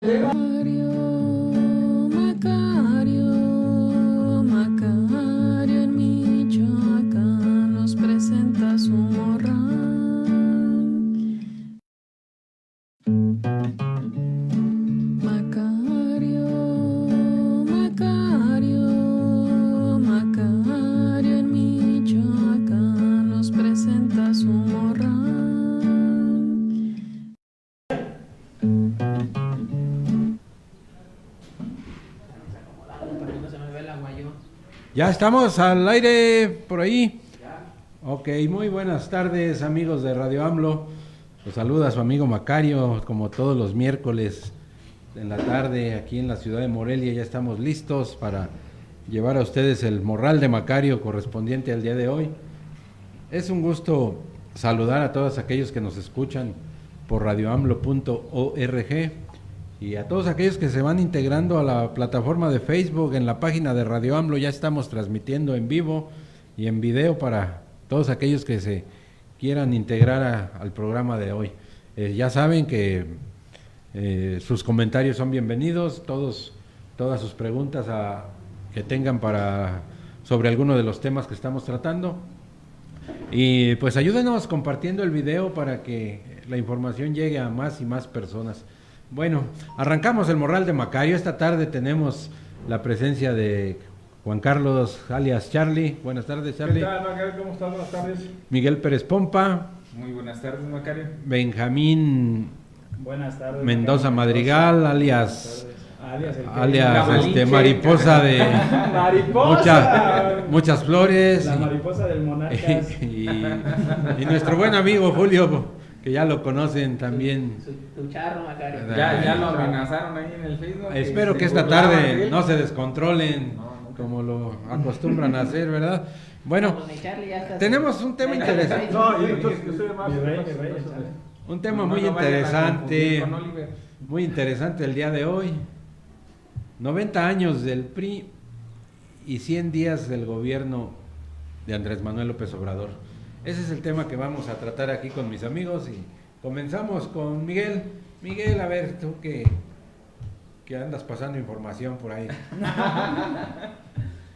Macario en Michoacán nos presenta su morral. Macario en Michoacán nos presenta su morral. Ya estamos al aire por ahí. Ok, muy buenas tardes amigos de Radio AMLO. Los saluda su amigo Macario, como todos los miércoles en la tarde aquí en la ciudad de Morelia. Ya estamos listos para llevar a ustedes el morral de Macario correspondiente al día de hoy. Es un gusto saludar a todos aquellos que nos escuchan por radioamlo.org y a todos aquellos que se van integrando a la plataforma de Facebook. En la página de Radio AMLO ya estamos transmitiendo en vivo y en video para todos aquellos que se quieran integrar al programa de hoy. Ya saben que sus comentarios son bienvenidos, todas sus preguntas que tengan sobre alguno de los temas que estamos tratando. Y pues ayúdenos compartiendo el video para que la información llegue a más y más personas. Bueno, arrancamos el morral de Macario. Esta tarde tenemos la presencia de Juan Carlos alias Charlie. Buenas tardes, Charlie. ¿Qué tal, Macario? ¿Cómo estás? Buenas tardes. Miguel Pérez Pompa. Muy buenas tardes, Macario. Benjamín Buenas tardes, Mendoza Madrigal, alias Maliche. mariposa de mariposa. muchas flores. La mariposa del Monarcas. Y nuestro buen amigo Julio, que ya lo conocen también. Tu charro, Macario. Ya lo amenazaron ahí en el Facebook. Espero que esta tarde no se descontrolen como lo acostumbran a hacer, ¿verdad? Bueno, tenemos un tema interesante. No, yo soy más. Un tema muy interesante, muy interesante el día de hoy. 90 años del PRI y 100 días del gobierno de Andrés Manuel López Obrador. Ese es el tema que vamos a tratar aquí con mis amigos y comenzamos con Miguel. Miguel, a ver, tú que andas pasando información por ahí.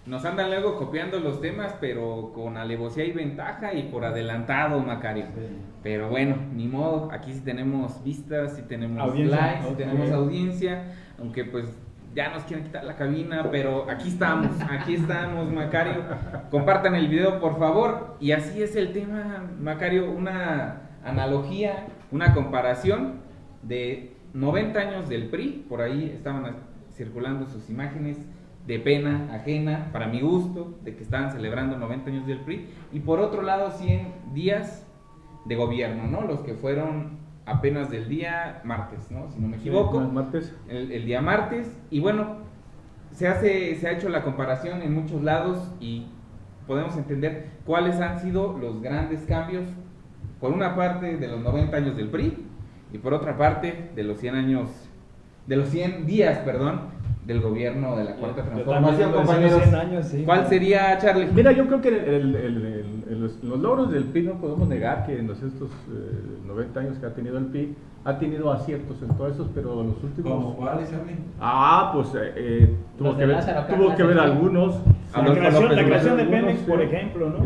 Nos andan luego copiando los temas, pero con alevosía y ventaja y por adelantado, Macario. Pero bueno, ni modo, aquí sí tenemos vistas, sí tenemos likes, sí tenemos audiencia, aunque pues ya nos quieren quitar la cabina, pero aquí estamos, Macario. Compartan el video, por favor. Y así es el tema, Macario, una analogía, una comparación de 90 años del PRI. Por ahí estaban circulando sus imágenes de pena ajena, para mi gusto, de que estaban celebrando 90 años del PRI. Y por otro lado, 100 días de gobierno, ¿no? Los que fueron apenas del día martes, ¿no? Si no me equivoco. Sí, martes. El día martes. Y bueno, se ha hecho la comparación en muchos lados y podemos entender cuáles han sido los grandes cambios, por una parte de los 90 años del PRI y por otra parte de los 100 días, del gobierno de la Cuarta Transformación, compañeros. 100 años, sí. ¿Cuál sería, Charlie? Mira, yo creo que los logros del PRI no podemos negar que en estos 90 años que ha tenido el PRI ha tenido aciertos en todos esos, pero los últimos... ¿Cómo cuáles, Charlie? tuvo que ver algunos. La creación de Pemex, por ejemplo, ¿no?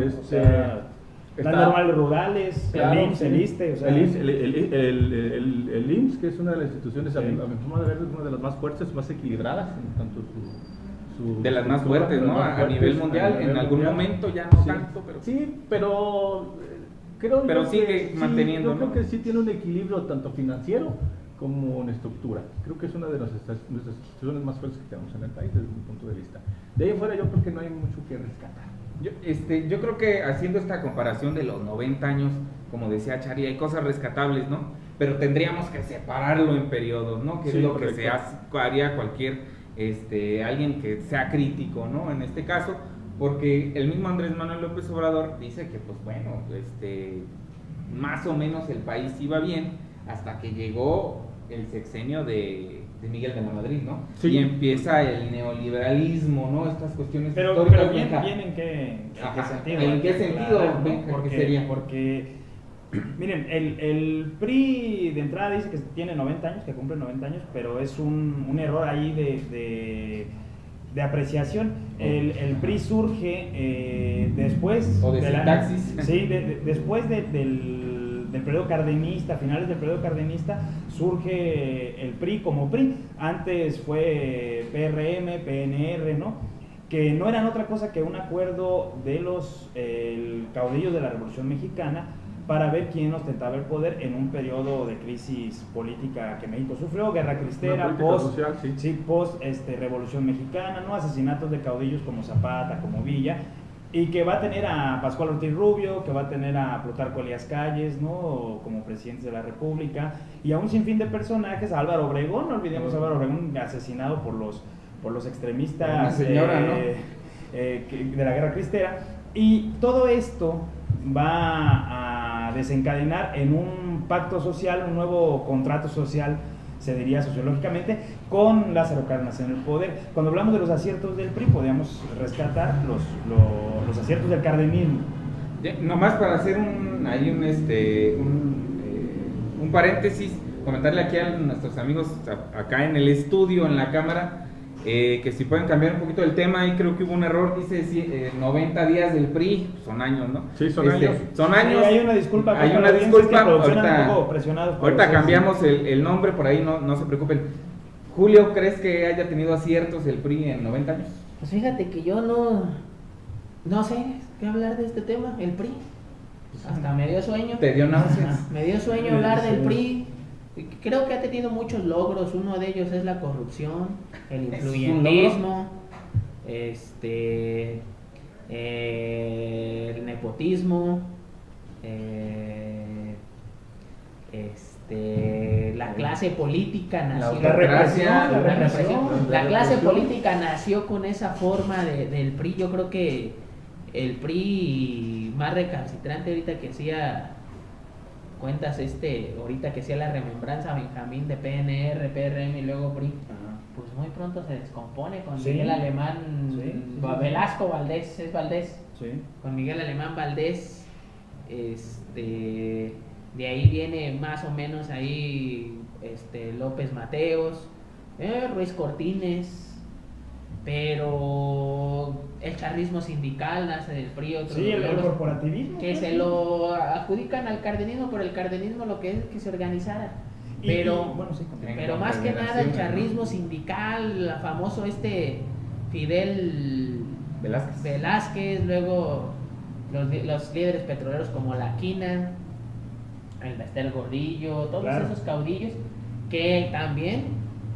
Las normales rurales, claro, el ISSSTE, o sea, el IMSS, que es una de las instituciones, a mi forma de ver, es una de las más fuertes, más equilibradas, en tanto su de las más fuertes, ¿no? A nivel mundial, en algún momento ya no tanto, pero... Sí, pero creo pero yo sigue que manteniendo, yo creo ¿no? que sí tiene un equilibrio tanto financiero como en estructura. Creo que es una de nuestras instituciones más fuertes que tenemos en el país desde mi punto de vista. De ahí en fuera yo creo que no hay mucho que rescatar. Yo creo que haciendo esta comparación de los 90 años, como decía Chari, hay cosas rescatables, ¿no? Pero tendríamos que separarlo en periodos, ¿no? Que sí, es lo correcto. que haría cualquier alguien que sea crítico, ¿no? En este caso, porque el mismo Andrés Manuel López Obrador dice que, pues bueno, más o menos el país iba bien hasta que llegó el sexenio de Miguel de la Madrid, ¿no? Sí. Y empieza el neoliberalismo, ¿no? Estas cuestiones pero históricas. bien en qué sentido. ¿En qué sentido, Claro, Benja, porque, qué sería? porque Miren, el PRI de entrada dice que tiene 90 años, que cumple 90 años, pero es un error ahí de apreciación. El PRI surge después o de sintaxis. Sí, después del periodo cardenista, finales del periodo cardenista, surge el PRI como PRI. Antes fue PRM, PNR, ¿no? Que no eran otra cosa que un acuerdo de los caudillos de la Revolución Mexicana para ver quién ostentaba el poder en un periodo de crisis política que México sufrió, guerra cristera, post Revolución Mexicana, ¿no? Asesinatos de caudillos como Zapata, como Villa, y que va a tener a Pascual Ortiz Rubio, que va a tener a Plutarco Elías Calles, ¿no? Como presidentes de la República, y a un sinfín de personajes, a Álvaro Obregón, no olvidemos a Álvaro Obregón, asesinado por los extremistas señora, ¿no? De la guerra cristera, y todo esto va a desencadenar en un pacto social, un nuevo contrato social, se diría sociológicamente, con Lázaro Cárdenas en el poder. Cuando hablamos de los aciertos del PRI, podríamos rescatar los aciertos del cardenismo. Nomás para hacer un paréntesis, comentarle aquí a nuestros amigos acá en el estudio, en la cámara, que si pueden cambiar un poquito el tema. Ahí creo que hubo un error, dice 90 días del PRI, son años, ¿no? Sí, son años. Son años. Sí, hay una disculpa. Hay una disculpa. Ahorita cambiamos el nombre, por ahí no se preocupen. Julio, ¿crees que haya tenido aciertos el PRI en 90 años? Pues fíjate que yo no sé qué hablar de este tema, el PRI. Hasta me dio sueño. ¿Te dio náuseas? Me dio sueño hablar del PRI. Creo que ha tenido muchos logros. Uno de ellos es la corrupción, el influyentismo, el nepotismo, la clase política nació. La represión. La clase política nació con esa forma del PRI. Yo creo que el PRI más recalcitrante ahorita que hacía cuentas ahorita que hacía la remembranza Benjamín de PNR, PRM y luego PRI, pues muy pronto se descompone con Miguel Alemán, Velasco Valdés, es Valdés, con Miguel Alemán Valdés, de ahí viene más o menos ahí López Mateos, Ruiz Cortines, pero el charrismo sindical nace del PRI, el corporativismo que se lo adjudican al cardenismo, pero el cardenismo lo que es que se organizara. Pero más que nada el charrismo sindical, el famoso Fidel Velázquez, luego los líderes petroleros como La Quina, el Bester Gordillo, todos esos caudillos que también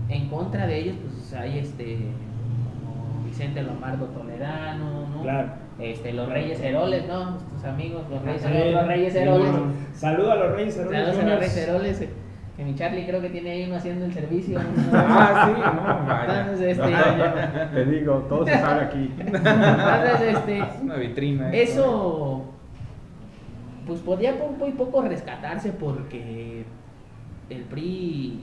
en contra de ellos pues hay como Vicente Lombardo Toledano, ¿no? Los Reyes Heroles, ¿no? Nuestros amigos, los Reyes Heroles. Saludos a los Reyes Heroles. Saludos a los Reyes Heroles. Que mi Charlie creo que tiene ahí uno haciendo el servicio. Entonces, te digo, todo se sabe aquí. Entonces, es una vitrina. Eso, pues podía muy poco rescatarse porque el PRI,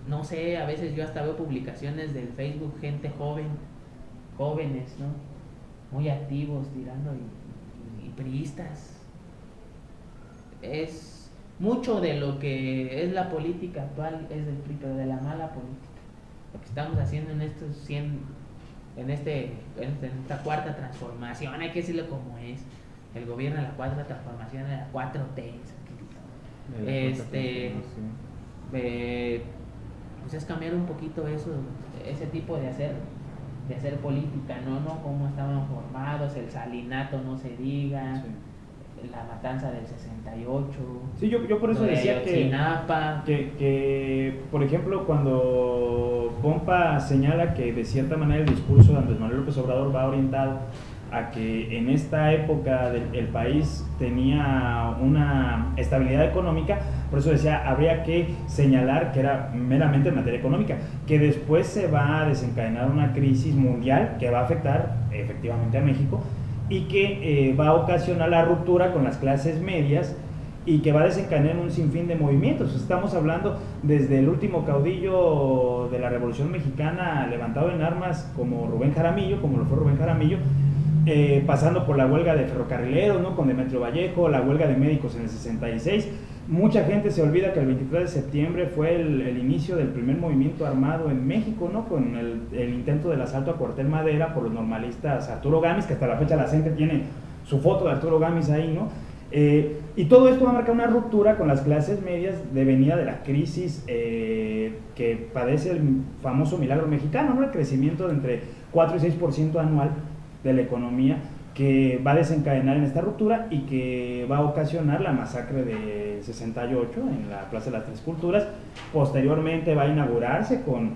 no sé, a veces yo hasta veo publicaciones del Facebook, gente jóvenes, ¿no? Muy activos, tirando y priistas. Es mucho de lo que es la política actual es del PRI, pero de la mala política. Lo que estamos haciendo en esta cuarta transformación, hay que decirlo como es. El gobierno de la cuarta transformación de la 4T. Pues es cambiar un poquito ese tipo de hacer política, no como estaban formados, el salinato no se diga. La matanza del 68. Sí, yo por eso decía que, por ejemplo, cuando Pompa señala que de cierta manera el discurso de Andrés Manuel López Obrador va orientado a que en esta época el país tenía una estabilidad económica, por eso decía, habría que señalar que era meramente en materia económica, que después se va a desencadenar una crisis mundial que va a afectar efectivamente a México, y que va a ocasionar la ruptura con las clases medias y que va a desencadenar un sinfín de movimientos. Estamos hablando desde el último caudillo de la Revolución Mexicana levantado en armas como lo fue Rubén Jaramillo, pasando por la huelga de ferrocarrileros, ¿no? Con Demetrio Vallejo, la huelga de médicos en el 66. Mucha gente se olvida que el 23 de septiembre fue el inicio del primer movimiento armado en México, ¿no? Con el intento del asalto a Cuartel Madera por los normalistas Arturo Gámez, que hasta la fecha la gente tiene su foto de Arturo Gámez ahí, ¿no? Y todo esto va a marcar una ruptura con las clases medias de venida de la crisis que padece el famoso milagro mexicano, ¿no? El crecimiento de entre 4 y 6% anual de la economía, que va a desencadenar en esta ruptura y que va a ocasionar la masacre de 68 en la Plaza de las Tres Culturas. Posteriormente va a inaugurarse con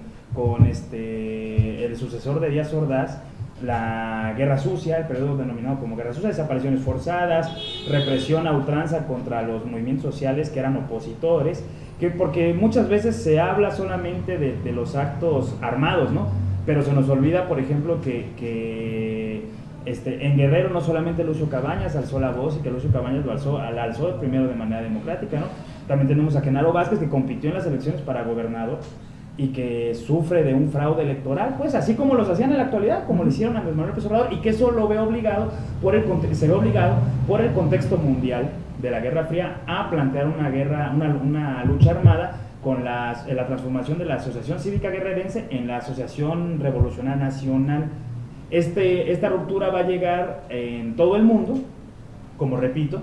el sucesor de Díaz Ordaz, la Guerra Sucia, el periodo denominado como Guerra Sucia, desapariciones forzadas, represión a ultranza contra los movimientos sociales que eran opositores, porque muchas veces se habla solamente de los actos armados, ¿no? Pero se nos olvida, por ejemplo, que en Guerrero no solamente Lucio Cabañas alzó la voz, y que Lucio Cabañas la alzó primero de manera democrática, ¿no? También tenemos a Genaro Vázquez, que compitió en las elecciones para gobernador y que sufre de un fraude electoral, pues así como los hacían en la actualidad, como lo hicieron a Andrés Manuel López Obrador, y que eso lo ve obligado se ve obligado por el contexto mundial de la Guerra Fría a plantear una lucha armada con la transformación de la Asociación Cívica Guerrerense en la Asociación Revolucionaria Nacional. Esta ruptura va a llegar en todo el mundo, como repito.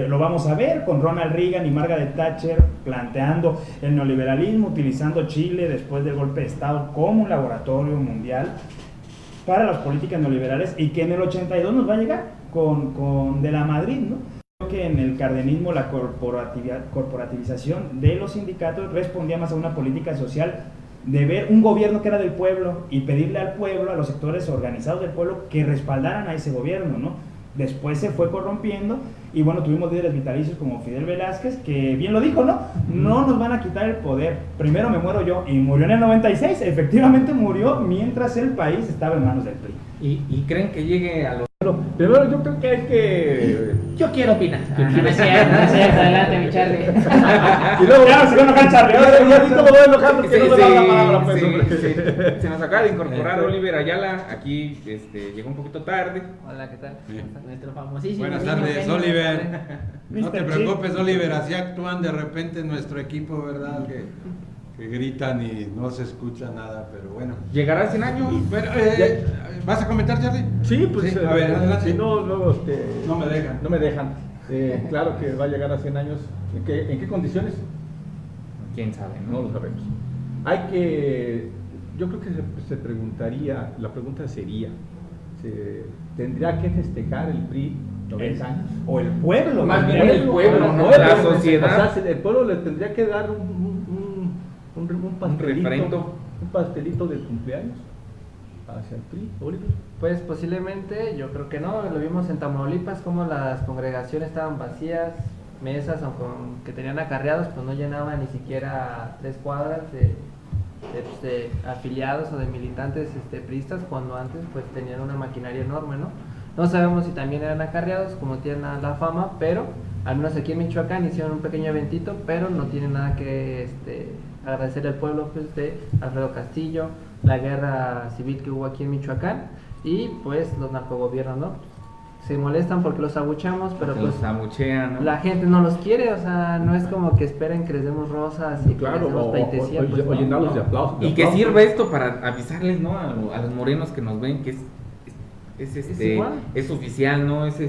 Lo vamos a ver con Ronald Reagan y Margaret Thatcher planteando el neoliberalismo, utilizando Chile después del golpe de Estado como un laboratorio mundial para las políticas neoliberales, y que en el 82 nos va a llegar con De la Madrid, ¿no? Creo que en el cardenismo la corporativización de los sindicatos respondía más a una política social de ver un gobierno que era del pueblo y pedirle al pueblo, a los sectores organizados del pueblo, que respaldaran a ese gobierno, ¿no? Después se fue corrompiendo y bueno, tuvimos líderes vitalicios como Fidel Velázquez, que bien lo dijo, ¿no? No nos van a quitar el poder, primero me muero yo, y murió en el 96, efectivamente murió mientras el país estaba en manos del PRI. ¿Y creen que llegue a los... Primero yo creo que hay que... Yo quiero opinar. No es cierto, adelante, mi Charlie. Y luego ya se va a enojar Charlie. Ya me voy a enojar porque no me da la palabra, pues, Se nos acaba de incorporar Oliver Ayala, aquí llegó un poquito tarde. Hola, ¿qué tal? Sí. Nuestro famosísimo. Buenas niño tardes, genio. Oliver. No te Mr. preocupes, Oliver, así actúan de repente en nuestro equipo, ¿verdad? Que gritan y no se escucha nada, pero bueno. ¿Llegará a 100 años? Pero, ¿vas a comentar, Charlie? Sí, pues Sí, a ver, adelante. si no, luego No me dejan. No me dejan. Claro que va a llegar a 100 años. ¿En qué condiciones? ¿Quién sabe? No lo sabemos. Yo creo que se preguntaría, la pregunta sería, ¿tendría que festejar el PRI 90 años? O el pueblo. Más bien el pueblo, ¿no? La sociedad. O sea, el pueblo le tendría que dar un pastelito, referendo. un pastelito de cumpleaños hacia el PRI, Oliver. Pues posiblemente, yo creo que no. Lo vimos en Tamaulipas, como las congregaciones estaban vacías, mesas, aunque tenían acarreados, pues no llenaban ni siquiera 3 cuadras de afiliados o de militantes priistas, cuando antes pues tenían una maquinaria enorme, ¿no? No sabemos si también eran acarreados, como tienen la fama, pero al menos aquí en Michoacán hicieron un pequeño eventito, pero no tienen nada que agradecer al pueblo, pues, de Alfredo Castillo, la guerra civil que hubo aquí en Michoacán, y pues los narcogobiernos, ¿no? Se molestan porque los abucheamos, pero Que pues los abuchean, ¿no? la gente no los quiere, o sea, no es como que esperen que les demos rosas y que les demos pleitesía, pues, o no. llenarlos de aplausos. Y que sirva esto para avisarles, ¿no? A los morenos que nos ven que Es igual. es oficial, no es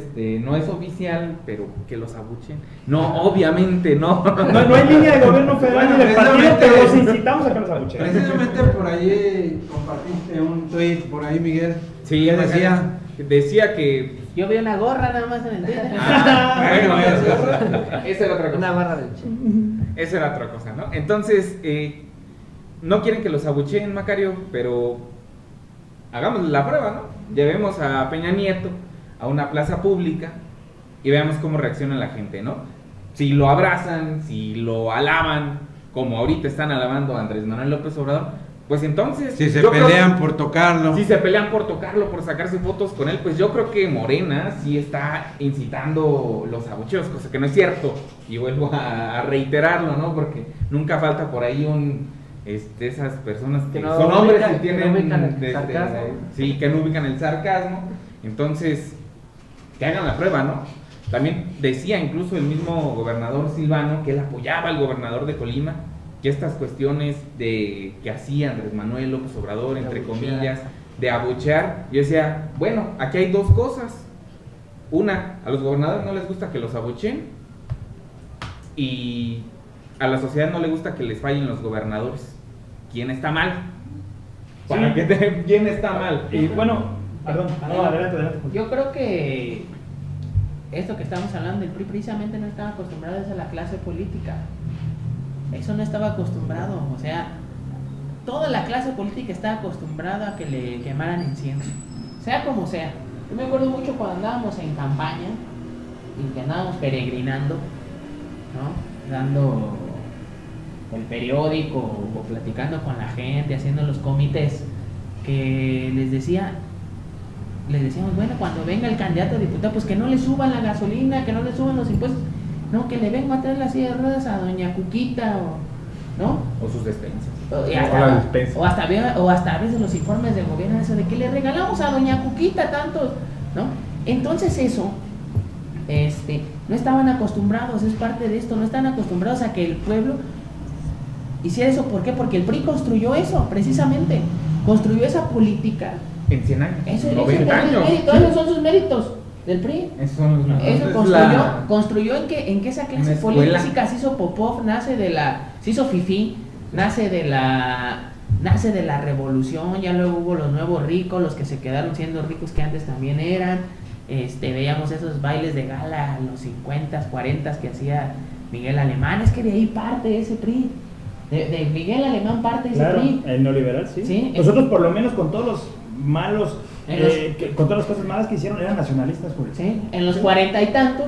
oficial, pero que los abuchen. No, obviamente no. No hay línea de gobierno federal ni del partido, pero los incitamos a que los abucheen. Precisamente por ahí compartiste un tweet por ahí, Miguel. Sí, ¿Qué decía? Decía que... Yo vi una gorra nada más en el Twitter. Bueno, esa era otra cosa. Una barra de Che. Esa era otra cosa, ¿no? Entonces, no quieren que los abucheen, Macario, pero hagamos la prueba, ¿no? Llevemos a Peña Nieto a una plaza pública y veamos cómo reacciona la gente, ¿no? Si lo abrazan, si lo alaban, como ahorita están alabando a Andrés Manuel López Obrador, pues entonces... Si se yo creo pelean que- por tocarlo. Si se pelean por tocarlo, por sacarse fotos con él, pues yo creo que Morena sí está incitando los abucheos, cosa que no es cierto. Y vuelvo a reiterarlo, ¿no? Porque nunca falta por ahí esas personas que Que no son hombres ubican- y que no tienen... ubican el sarcasmo. Sí, que no ubican el sarcasmo. Entonces, que hagan la prueba, ¿no? También decía incluso el mismo gobernador Silvano que él apoyaba al gobernador de Colima, que estas cuestiones de que hacía Andrés Manuel López Obrador, entre comillas, de abuchear, yo decía, bueno, aquí hay dos cosas. Una, a los gobernadores no les gusta que los abucheen, y a la sociedad no le gusta que les fallen los gobernadores. ¿Quién está mal? Para que ¿quién está mal? Y bueno, perdón, no, adelante. Yo creo que esto que estamos hablando del PRI precisamente no estaba acostumbrado a la clase política. Eso no estaba acostumbrado, o sea, toda la clase política estaba acostumbrada a que le quemaran incienso, sea como sea. Yo me acuerdo mucho cuando andábamos en campaña y que andábamos peregrinando, ¿no? Dando el periódico o platicando con la gente, haciendo los comités, que les decíamos, bueno, cuando venga el candidato a diputado, pues que no le suban la gasolina, que no le suban los impuestos, no, que le vengo a traer la silla de ruedas a doña Cuquita, ¿no? O sus despensas. O hasta a veces los informes del gobierno, eso de que le regalamos a doña Cuquita tantos, ¿no? Entonces eso, no estaban acostumbrados, es parte de esto, no están acostumbrados a que el pueblo hiciera eso. ¿Por qué? Porque el PRI construyó eso, precisamente, construyó esa política. En 100 años, Eso, 90 años. Esos son sus méritos del PRI. Eso Construyó en que esa clase política se hizo Popov, se hizo fifí, nace de la revolución. Ya luego hubo los nuevos ricos, los que se quedaron siendo ricos, que antes también eran. Veíamos esos bailes de gala en los 50s, 40s que hacía Miguel Alemán. Es que de ahí parte ese PRI. De Miguel Alemán parte ese PRI. El neoliberal, sí. Nosotros por lo menos con todos los malos, con todas las cosas malas que hicieron, eran nacionalistas, Julio. Sí, en los 40 y tantos,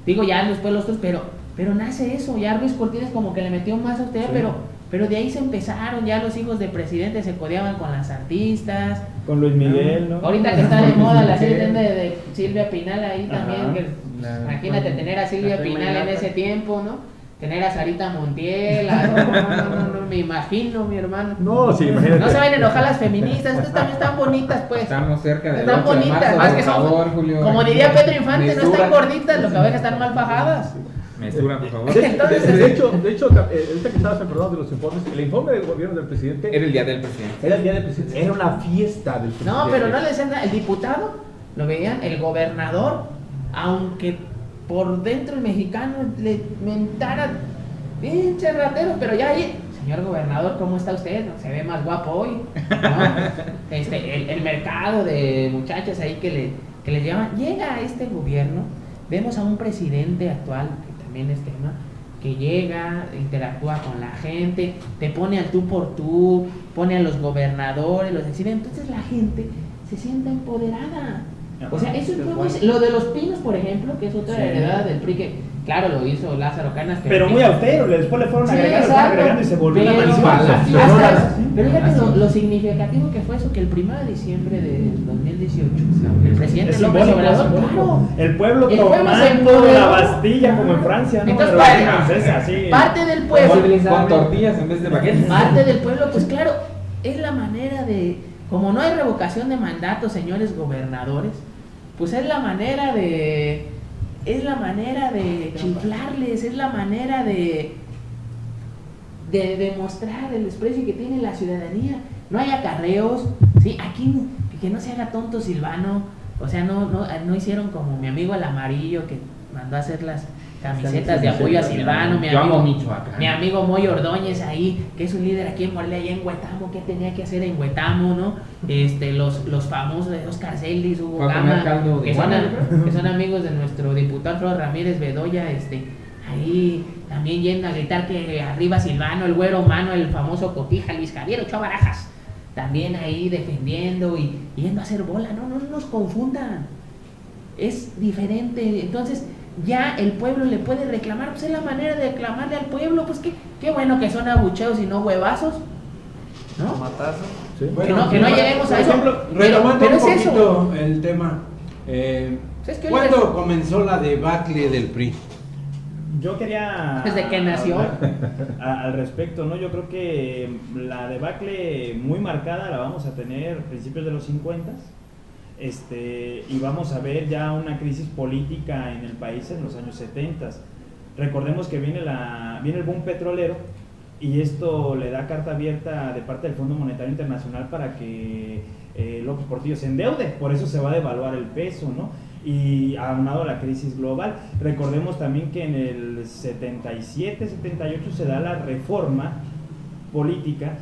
digo ya después los otros, pero nace eso. Ya Ruiz Cortines como que le metió más a usted, sí. Pero de ahí se empezaron, ya los hijos de presidente se codeaban con las artistas. Con Luis Miguel, ¿no? Ahorita que está de moda la serie de Silvia Pinal ahí también, imagínate tener a Silvia Pinal en ese tiempo, ¿no? Tener a Sarita Montiel, no, me imagino, mi hermano. No, sí, imagínate. No se van a enojar las feministas, estas también están bonitas, pues. Estamos cerca de están bonitas, más que son, Julio, como diría Pedro Infante, no están gorditas, lo que va a estar mal fajadas. Mesura, por favor. De hecho, ahorita que estabas acordado de los informes, el informe del gobierno del presidente era el día del presidente. Era una fiesta del presidente. No, pero no le decían nada. El diputado lo veían, el gobernador, aunque por dentro el mexicano le mentara pinche ratero, pero ya ahí, señor gobernador, ¿cómo está usted? Se ve más guapo hoy, ¿no? El mercado de muchachas ahí que le llaman. Llega a este gobierno, vemos a un presidente actual, que también es tema, que llega, interactúa con la gente, te pone al tú por tú, pone a los gobernadores, los exhibe, entonces la gente se siente empoderada. O sea, eso es lo de los pinos, por ejemplo, que es otra heredad del PRI, que claro, lo hizo Lázaro Cárdenas. Pero muy austero, después le fueron agregando y se volvió una mansión. Pero fíjate lo significativo que fue eso, que el 1 de diciembre de 2018, el presidente López Obrador, claro, el pueblo tomando la Bastilla como en Francia, ¿no? Entonces, parte del pueblo, con tortillas en vez de baguettes. Parte del pueblo, pues claro, es la manera de, como no hay revocación de mandato, señores gobernadores, pues es la manera de chiflarles, es la manera de demostrar el desprecio que tiene la ciudadanía. No hay acarreos, ¿sí? Aquí que no se haga tonto Silvano, o sea, no hicieron como mi amigo el amarillo que mandó a hacer las camisetas de apoyo a Silvano, mi amigo Moy Ordóñez ahí, que es un líder aquí en Morelia, allá en Huetamo, ¿qué tenía que hacer en Huetamo, no? Los famosos de Oscar Celis, Hugo Gama, que son amigos de nuestro diputado Alfredo Ramírez Bedoya, ahí también yendo a gritar que arriba Silvano, el güero mano, el famoso Cotija, Luis Javier Ochoa Barajas, también ahí defendiendo y yendo a hacer bola. No nos confundan, es diferente. Entonces ya el pueblo le puede reclamar, pues es la manera de reclamarle al pueblo, pues qué bueno que son abucheos y no huevazos, ¿no? Matazo. Sí. Bueno, que no lleguemos a eso. Retomando pero un es poquito eso. el tema, Es que ¿cuándo comenzó la debacle del PRI? Yo quería... Desde que nació. Al respecto, ¿no? Yo creo que la debacle muy marcada la vamos a tener a principios de los 50s, y vamos a ver ya una crisis política en el país en los años 70. Recordemos que viene el boom petrolero y esto le da carta abierta de parte del Fondo Monetario Internacional para que López Portillo se endeude, por eso se va a devaluar el peso, ¿no? Y aunado a la crisis global. Recordemos también que en el 77, 78 se da la reforma política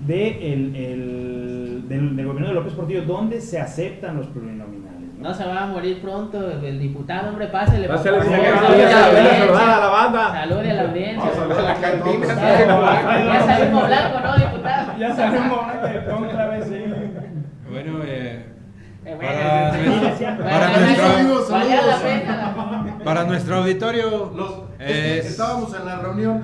del gobierno de López Portillo, donde se aceptan los plurinominales. No se va a morir pronto el diputado, hombre, pásele. Pásale, por favor. saludar a la banda. Salude a la audiencia. Vamos a la cantina. Ya salimos blanco, ¿no, diputado? Ya salimos blanco, otra vez, sí. Bueno, para nuestro auditorio, estábamos en la reunión,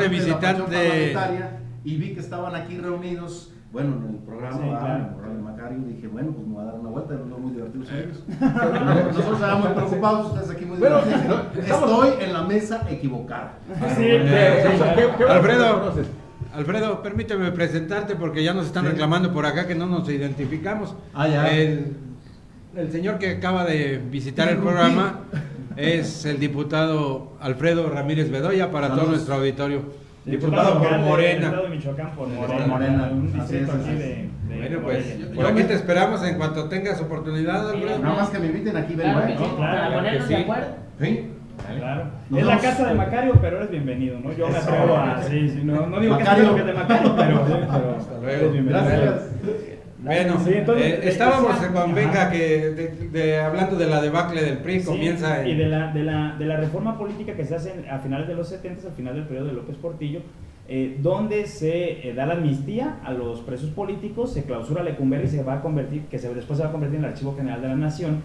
visitante parlamentaria y vi que estaban aquí reunidos, bueno, en el programa, sí, claro. Radio Macario, dije, bueno, pues me voy a dar una vuelta, no muy divertidos ellos. Nosotros estábamos muy preocupados, ustedes aquí muy divertidos. Estoy en la mesa equivocada. Alfredo, permíteme presentarte porque ya nos están reclamando por acá que no nos identificamos. Ya. El señor que acaba de visitar el programa es el diputado Alfredo Ramírez Bedoya para todo nuestro auditorio. Diputado por Morena. Diputado de Michoacán por Morena. Un Así distrito es, aquí de Bueno, pues Morelia. por aquí te esperamos en cuanto tengas oportunidad, Alfredo. Nada más que me inviten aquí, ven, Claro que sí, ¿no? para ponernos de acuerdo. Sí. Claro. Nos Es la vamos. casa de Macario, pero eres bienvenido, ¿no? Yo me Eso. atrevo a... Sí, no digo Macario. que es de Macario, pero luego. eres bienvenido. Gracias. Bueno, Sí, entonces, estábamos decía- con Benja Ajá. que hablando de la debacle del PRI, Sí, comienza y en... de la reforma política que se hace a finales de los 70, al final del periodo de López Portillo, donde se da la amnistía a los presos políticos, se clausura Lecumberri y se va a convertir, después se va a convertir en el Archivo General de la Nación,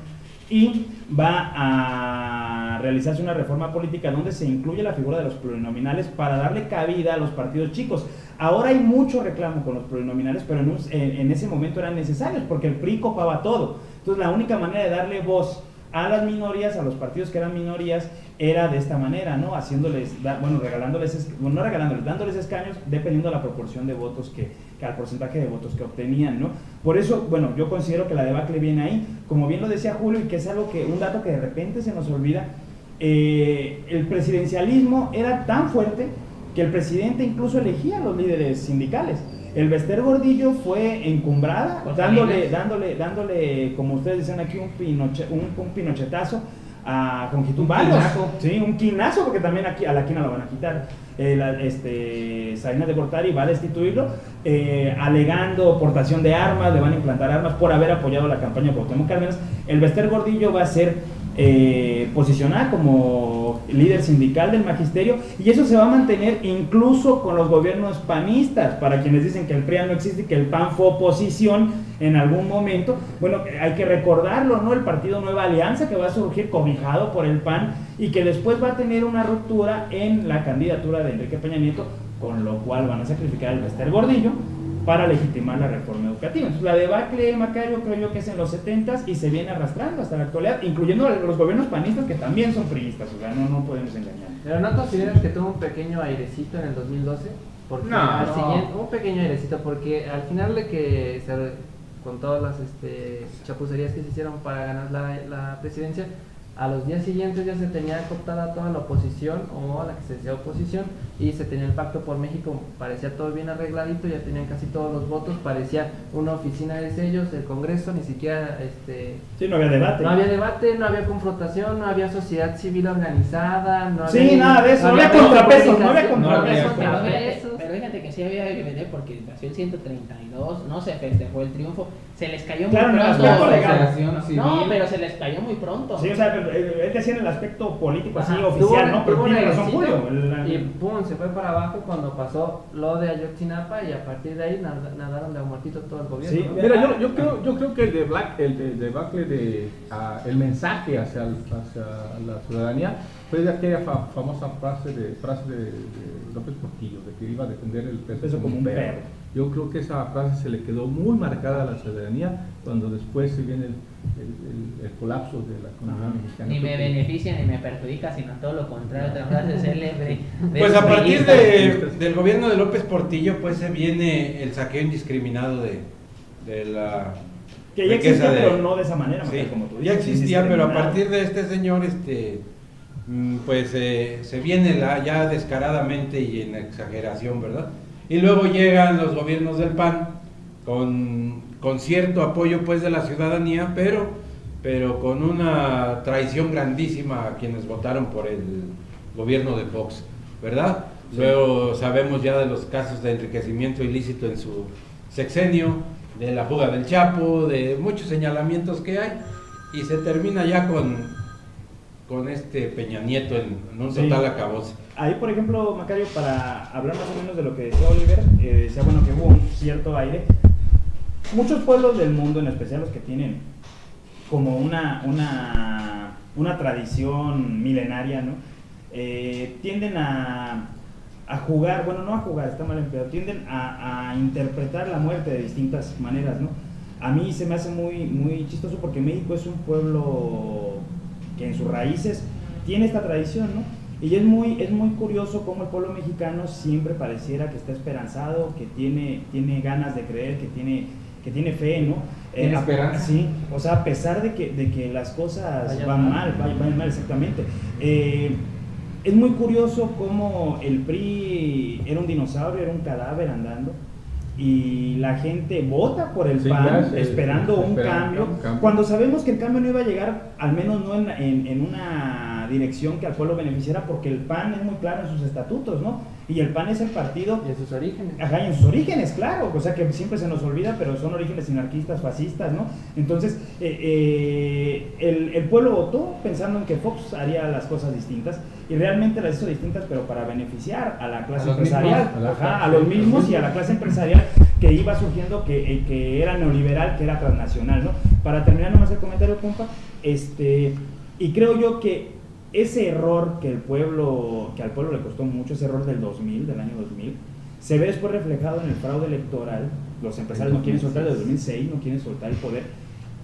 y va a realizarse una reforma política donde se incluye la figura de los plurinominales para darle cabida a los partidos chicos. Ahora hay mucho reclamo con los plurinominales, pero en ese momento eran necesarios porque el PRI copaba todo. Entonces la única manera de darle voz a las minorías, a los partidos que eran minorías, era de esta manera, ¿no? Dándoles escaños dependiendo de la proporción de votos al porcentaje de votos que obtenían, ¿no? Por eso, bueno, yo considero que la debacle viene ahí, como bien lo decía Julio, y que es un dato que de repente se nos olvida. El presidencialismo era tan fuerte que el presidente incluso elegía a los líderes sindicales. El Bester Gordillo fue encumbrada, dándole, como ustedes dicen aquí, un pinochetazo a Conjitún Balos. Sí, un quinazo, porque también aquí a la quina lo van a quitar. Salinas de Gortari va a destituirlo, alegando portación de armas, le van a implantar armas por haber apoyado la campaña de Cuauhtémoc Cárdenas. El Bester Gordillo va a ser posicionar como líder sindical del magisterio, y eso se va a mantener incluso con los gobiernos panistas. Para quienes dicen que el PRI no existe y que el PAN fue oposición en algún momento, bueno, hay que recordarlo, ¿no? El partido Nueva Alianza, que va a surgir cobijado por el PAN y que después va a tener una ruptura en la candidatura de Enrique Peña Nieto, con lo cual van a sacrificar al Bester Gordillo para legitimar la reforma educativa. Entonces, la debacle, Macario, creo yo que es en los 70s y se viene arrastrando hasta la actualidad, incluyendo los gobiernos panistas, que también son priistas, o sea, no podemos engañar. Pero ¿no consideras que tuvo un pequeño airecito en el 2012? Porque un pequeño airecito, porque al final de que con todas las chapucerías que se hicieron para ganar la presidencia, a los días siguientes ya se tenía cooptada toda la oposición, o la que se decía oposición, y se tenía el Pacto por México, parecía todo bien arregladito, ya tenían casi todos los votos, parecía una oficina de sellos, el Congreso, ni siquiera sí, no había debate. No había debate, no había confrontación, no había sociedad civil organizada, no sí, había, nada de eso, no había contrapesos, Pero fíjate que sí había que vender, porque nació el 132, no se festejó el triunfo, se les cayó muy Claro, pronto. No, pero se les cayó muy pronto. Sí, o sea, él decía en el aspecto político así, Ajá, oficial, ¿no? Pero tuvo tiene un razón Julio. airecito, y pum, se fue para abajo cuando pasó lo de Ayotzinapa, y a partir de ahí nadaron de muertito todo el gobierno. Sí, ¿no? Mira, yo creo que el debacle el mensaje hacia la ciudadanía fue de aquella famosa frase de López Portillo, de que iba a defender el peso como un perro. Yo creo que esa frase se le quedó muy marcada a la ciudadanía cuando después se viene el colapso de la economía mexicana. Ni me beneficia ni me perjudica, sino todo lo contrario, otra frase célebre. Pues a partir del gobierno de López Portillo, pues se viene el saqueo indiscriminado de Que ya existía, pero no de esa manera, sí, como tú dices. ya existía, pero a partir de este señor, pues se viene ya descaradamente y en exageración, ¿verdad? Y luego llegan los gobiernos del PAN con cierto apoyo pues de la ciudadanía, pero con una traición grandísima a quienes votaron por el gobierno de Fox, ¿verdad? Sí. Luego sabemos ya de los casos de enriquecimiento ilícito en su sexenio, de la fuga del Chapo, de muchos señalamientos que hay, y se termina ya con Peña Nieto en un total acabose. Ahí, por ejemplo, Macario, para hablar más o menos de lo que decía Oliver, decía, bueno, que hubo un cierto aire. Muchos pueblos del mundo, en especial los que tienen como una tradición milenaria, ¿no? Tienden a jugar, bueno, no a jugar, está mal empleado, tienden a interpretar la muerte de distintas maneras, ¿no? A mí se me hace muy, muy chistoso porque México es un pueblo que en sus raíces tiene esta tradición, ¿no? Y es muy curioso cómo el pueblo mexicano siempre pareciera que está esperanzado, que tiene ganas de creer, que tiene fe, ¿no? ¿Tiene esperanza? Sí, o sea, a pesar de que las cosas van mal, exactamente. Es muy curioso cómo el PRI era un dinosaurio, era un cadáver andando, y la gente vota por el PAN esperando un cambio, cuando sabemos que el cambio no iba a llegar, al menos no en una dirección que al pueblo beneficiara, porque el PAN es muy claro en sus estatutos, ¿no? Y el PAN es el partido... Y en sus orígenes. Ajá, y en sus orígenes, claro, o sea que siempre se nos olvida, pero son orígenes anarquistas, fascistas, ¿no? Entonces, el pueblo votó pensando en que Fox haría las cosas distintas, y realmente las hizo distintas, pero para beneficiar a la clase empresarial, a los mismos y a la clase empresarial que iba surgiendo, que era neoliberal, que era transnacional, ¿no? Para terminar nomás el comentario, compa, y creo yo que ese error que al pueblo le costó mucho, ese error del año 2000, se ve después reflejado en el fraude electoral. Los empresarios no quieren soltar, desde 2006 no quieren soltar el poder,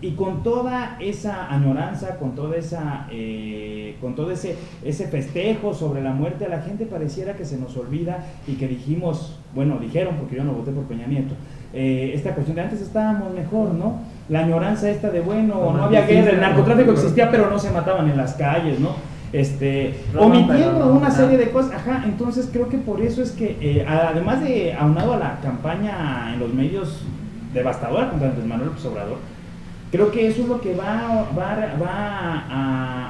y con toda esa añoranza, con todo ese festejo sobre la muerte de la gente, pareciera que se nos olvida, y que dijeron, porque yo no voté por Peña Nieto, esta cuestión de antes estábamos mejor, ¿no? La añoranza esta de, bueno, no había guerra, el narcotráfico existía, pero no se mataban en las calles, ¿no? Omitiendo una serie de cosas, entonces creo que por eso es que, además de aunado a la campaña en los medios devastadora contra Andrés Manuel López Obrador, creo que eso es lo que va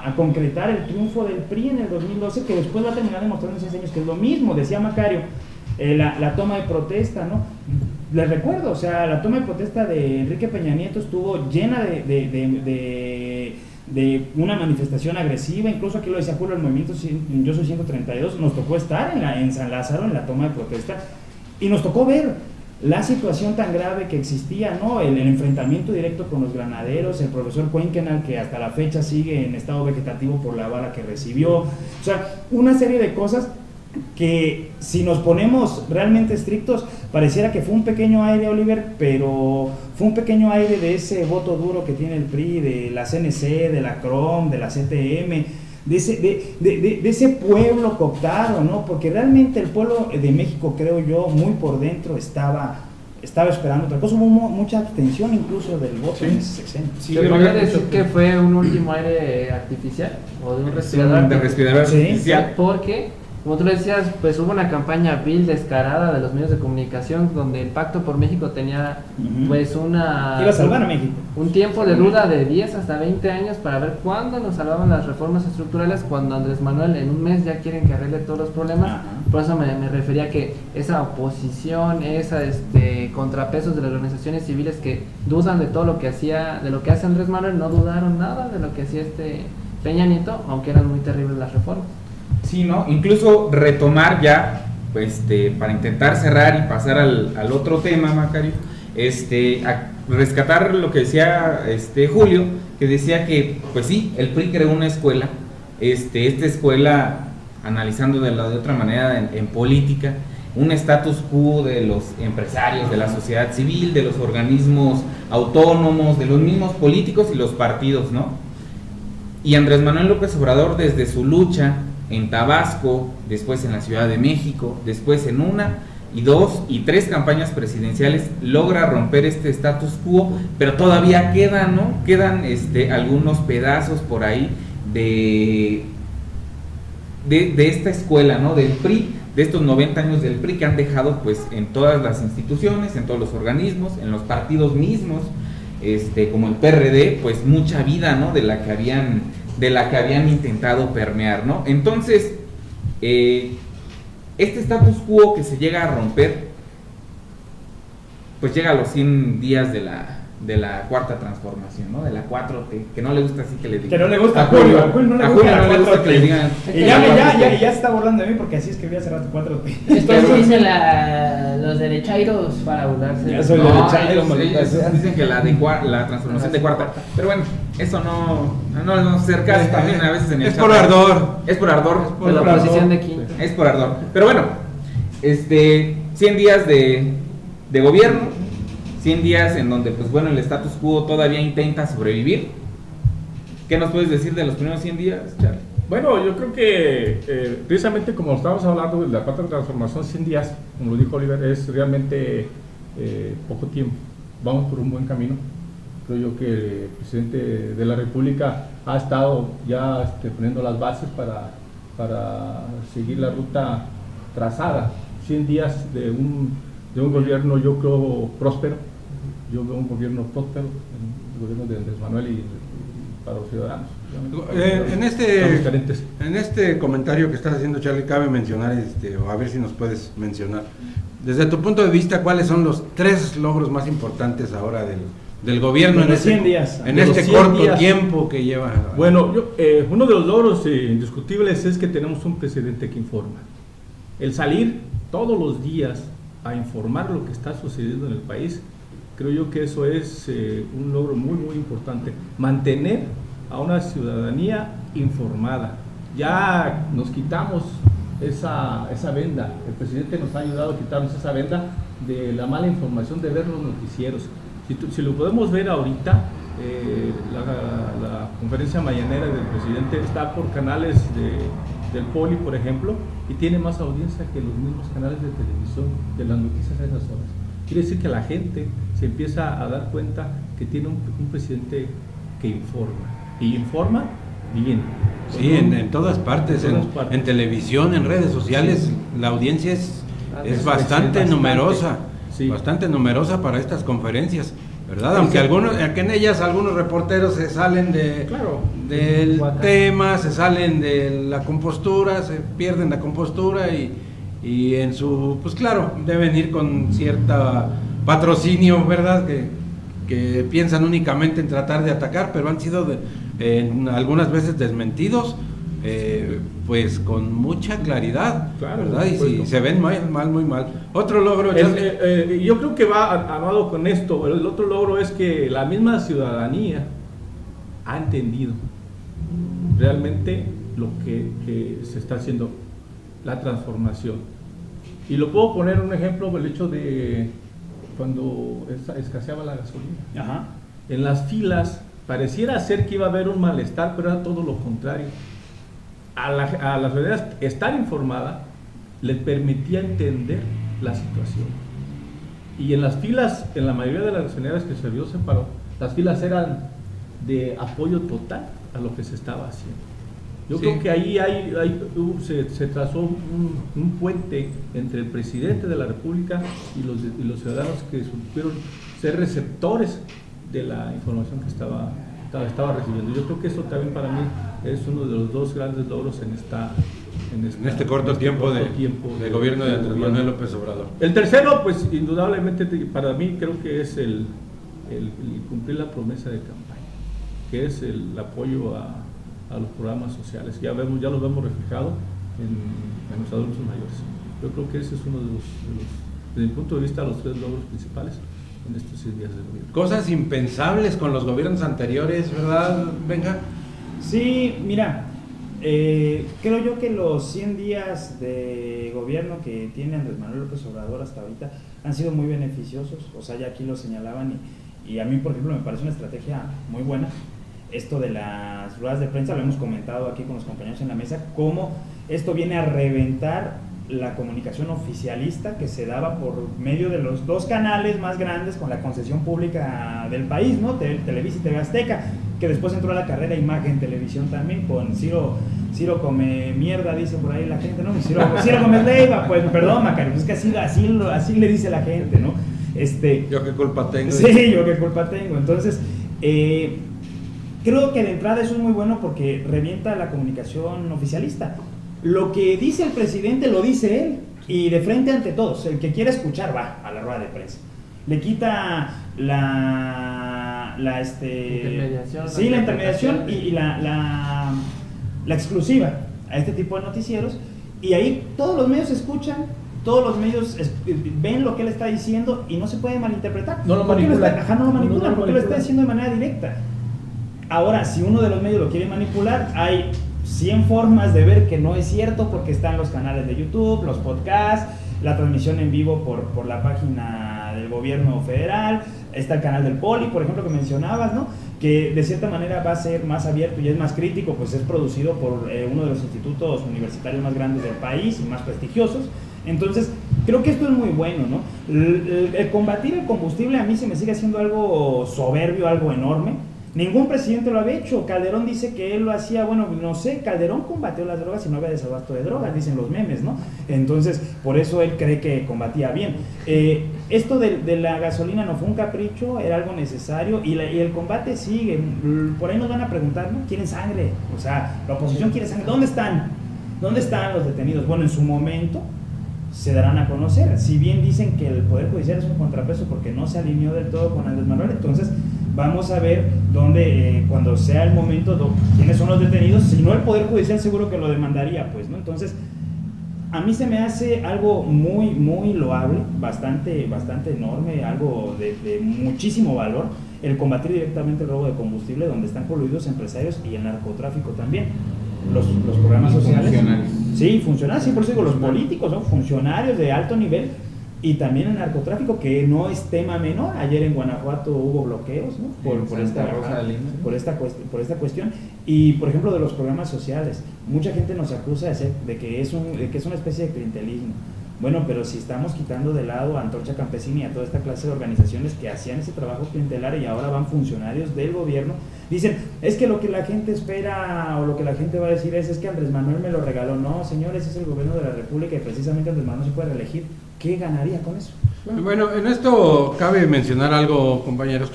a concretar el triunfo del PRI en el 2012, que después va a terminar demostrando en 6 años que es lo mismo. Decía Macario, la toma de protesta, ¿no? Les recuerdo, o sea, la toma de protesta de Enrique Peña Nieto estuvo llena de una manifestación agresiva. Incluso aquí lo decía Julio, el movimiento Yo Soy 132, nos tocó estar en San Lázaro en la toma de protesta, y nos tocó ver la situación tan grave que existía, ¿no? El enfrentamiento directo con los granaderos, el profesor Cuenquenal, que hasta la fecha sigue en estado vegetativo por la bala que recibió, o sea, una serie de cosas que, si nos ponemos realmente estrictos, pareciera que fue un pequeño aire, Oliver, pero fue un pequeño aire de ese voto duro que tiene el PRI, de la CNC, de la CROM, de la CTM, de ese pueblo cooptado, ¿no? Porque realmente el pueblo de México, creo yo, muy por dentro estaba esperando otra cosa. Hubo mucha abstención incluso del voto en ese sexenio. ¿Se podría decir que fue un último aire artificial? ¿O de un respirador? De respirador artificial. Porque, como tú lo decías, pues hubo una campaña vil, descarada de los medios de comunicación, donde el Pacto por México tenía pues iba a salvar a México. Un tiempo de duda de 10 hasta 20 años para ver cuándo nos salvaban las reformas estructurales, cuando Andrés Manuel en un mes ya quieren que arregle todos los problemas. Por eso me refería a que esa oposición, contrapesos de las organizaciones civiles que dudan de todo lo que hacía, de lo que hace Andrés Manuel, no dudaron nada de lo que hacía Peña Nieto, aunque eran muy terribles las reformas. Sí, ¿no? Incluso retomar ya, para intentar cerrar y pasar al otro tema, Macario, a rescatar lo que decía Julio, que decía que, pues sí, el PRI creó una escuela, esta escuela, analizando de otra manera en política, un status quo de los empresarios, de la sociedad civil, de los organismos autónomos, de los mismos políticos y los partidos, ¿no? Y Andrés Manuel López Obrador, desde su lucha en Tabasco, después en la Ciudad de México, después en una y 2 y 3 campañas presidenciales logra romper este status quo, pero todavía quedan, ¿no? Quedan algunos pedazos por ahí de esta escuela, ¿no? Del PRI, de estos 90 años del PRI que han dejado pues en todas las instituciones, en todos los organismos, en los partidos mismos, como el PRD, pues mucha vida, ¿no? de la que habían intentado permear, ¿no? Entonces, este status quo que se llega a romper, pues llega a los 100 días de la cuarta transformación, ¿no? De la 4T, que no le gusta así que le digan. Que no le gusta a Julio, no le gusta que le digan. Y ya se está burlando de mí porque así escribí hace rato 4T. Esto dicen los derechairos para burlarse. Ya soy derechairo, ellos dicen que la transformación de cuarta. Pero bueno, eso no cerca también a veces en el es por ardor. Es por ardor. Por la oposición de quinta. Es por ardor. Pero bueno, 100 días de gobierno, 100 días en donde, pues bueno, el status quo todavía intenta sobrevivir. ¿Qué nos puedes decir de los primeros 100 días, Charlie? Bueno, yo creo que precisamente como estábamos hablando de la cuarta transformación, 100 días, como lo dijo Oliver, es realmente poco tiempo. Vamos por un buen camino. Creo yo que el presidente de la República ha estado ya poniendo las bases para seguir la ruta trazada. 100 días de un gobierno, yo creo, próspero. Yo veo un gobierno próspero, el gobierno de Andrés Manuel y para los ciudadanos. En este comentario que estás haciendo, Charlie, cabe mencionar, o a ver si nos puedes mencionar, desde tu punto de vista, ¿cuáles son los 3 logros más importantes ahora del gobierno en este corto tiempo que lleva? Bueno, uno de los logros indiscutibles es que tenemos un presidente que informa. El salir todos los días a informar lo que está sucediendo en el país, creo yo que eso es un logro muy muy importante. Mantener a una ciudadanía informada. Ya nos quitamos esa venda, el presidente nos ha ayudado a quitarnos esa venda de la mala información, de ver los noticieros. Si lo podemos ver ahorita, la conferencia mañanera del presidente está por canales del Poli, por ejemplo, y tiene más audiencia que los mismos canales de televisión de las noticias a esas horas. Quiere decir que la gente se empieza a dar cuenta que tiene un presidente que informa, y informa bien. Sí, en todas partes, en televisión, en redes sociales, la audiencia es bastante numerosa, sí. Bastante numerosa para estas conferencias, ¿verdad? Aunque en ellas algunos reporteros se salen del tema, se salen de la compostura, se pierden la compostura y en su, pues claro, deben ir con cierta patrocinio, ¿verdad? Que piensan únicamente en tratar de atacar, pero han sido algunas veces desmentidos, pues con mucha claridad, claro, ¿verdad? Y si se ven muy mal. Otro logro, yo creo que va armado con esto. El otro logro es que la misma ciudadanía ha entendido realmente lo que se está haciendo, la transformación. Y lo puedo poner un ejemplo, el hecho de cuando escaseaba la gasolina. Ajá. En las filas pareciera ser que iba a haber un malestar, pero era todo lo contrario. A la ciudadanía estar informada les permitía entender la situación. Y en las filas, en la mayoría de las gasolineras que se vio separó, las filas eran de apoyo total a lo que se estaba haciendo. Yo creo que ahí se trazó un puente entre el presidente de la República y los ciudadanos que supieron ser receptores de la información que estaba recibiendo. Yo creo que eso también para mí es uno de los 2 grandes logros en este corto tiempo de gobierno de Andrés Manuel López Obrador. El tercero, pues indudablemente para mí creo que es el cumplir la promesa de campaña, que es el apoyo a los programas sociales. Ya los vemos reflejado en los adultos mayores. Yo creo que ese es uno de los desde mi punto de vista, los 3 logros principales en estos 6 días de gobierno. Cosas impensables con los gobiernos anteriores, ¿verdad? Venga. Sí, mira, creo yo que los 100 días de gobierno que tiene Andrés Manuel López Obrador hasta ahorita han sido muy beneficiosos. O sea, ya aquí lo señalaban y a mí, por ejemplo, me parece una estrategia muy buena. Esto de las ruedas de prensa, lo hemos comentado aquí con los compañeros en la mesa, cómo esto viene a reventar la comunicación oficialista que se daba por medio de los dos canales más grandes con la concesión pública del país, ¿no? Televisa y TV Azteca, que después entró a la carrera Imagen Televisión también con Ciro come mierda, dice por ahí la gente, ¿no? Ciro come leiva, pues perdón, Macario, pues es que así le dice la gente, ¿no? ¿Yo qué culpa tengo? Sí, yo qué culpa tengo. Entonces, creo que de entrada eso es muy bueno porque revienta la comunicación oficialista. Lo que dice el presidente lo dice él y de frente ante todos. El que quiera escuchar va a la rueda de prensa. Le quita la intermediación, sí, la intermediación y la exclusiva a este tipo de noticieros, y ahí todos los medios escuchan, todos los medios ven lo que él está diciendo y no se puede malinterpretar. No lo manipulan. manipulan. No lo manipulan porque lo está diciendo de manera directa. Ahora, si uno de los medios lo quiere manipular, hay 100 formas de ver que no es cierto, porque están los canales de YouTube, los podcasts, la transmisión en vivo por la página del gobierno federal, está el canal del Poli, por ejemplo, que mencionabas, ¿no? Que de cierta manera va a ser más abierto y es más crítico, pues es producido por uno de los institutos universitarios más grandes del país y más prestigiosos. Entonces, creo que esto es muy bueno, ¿no? El combatir el combustible a mí se me sigue haciendo algo soberbio, algo enorme. Ningún presidente lo había hecho. Calderón dice que él lo hacía, bueno, no sé, Calderón combatió las drogas y no había desabasto de drogas, dicen los memes, ¿no? Entonces, por eso él cree que combatía bien. Esto de la gasolina no fue un capricho, era algo necesario y el combate sigue. Por ahí nos van a preguntar, ¿no? ¿Quieren sangre? O sea, la oposición quiere sangre. ¿Dónde están? ¿Dónde están los detenidos? Bueno, en su momento se darán a conocer. Si bien dicen que el Poder Judicial es un contrapeso porque no se alineó del todo con Andrés Manuel, entonces vamos a ver dónde, cuando sea el momento, quiénes son los detenidos. Si no, el Poder Judicial seguro que lo demandaría, pues, ¿no? Entonces, a mí se me hace algo muy, muy loable, bastante enorme, algo de muchísimo valor, el combatir directamente el robo de combustible, donde están coludidos empresarios y el narcotráfico también. Los programas sociales. Funcionarios. Sí, funcionarios, sí, por eso digo, los políticos, ¿no? Funcionarios de alto nivel. Y también el narcotráfico, que no es tema menor. Ayer en Guanajuato hubo bloqueos, ¿no? por esta cuestión. Y, por ejemplo, de los programas sociales. Mucha gente nos acusa de que es una especie de clientelismo. Bueno, pero si estamos quitando de lado a Antorcha Campesina y a toda esta clase de organizaciones que hacían ese trabajo clientelar y ahora van funcionarios del gobierno, dicen, es que lo que la gente espera o lo que la gente va a decir es que Andrés Manuel me lo regaló. No, señores, es el gobierno de la República y precisamente Andrés Manuel se puede reelegir. ¿Qué ganaría con eso? Bueno, en esto cabe mencionar algo, compañeros.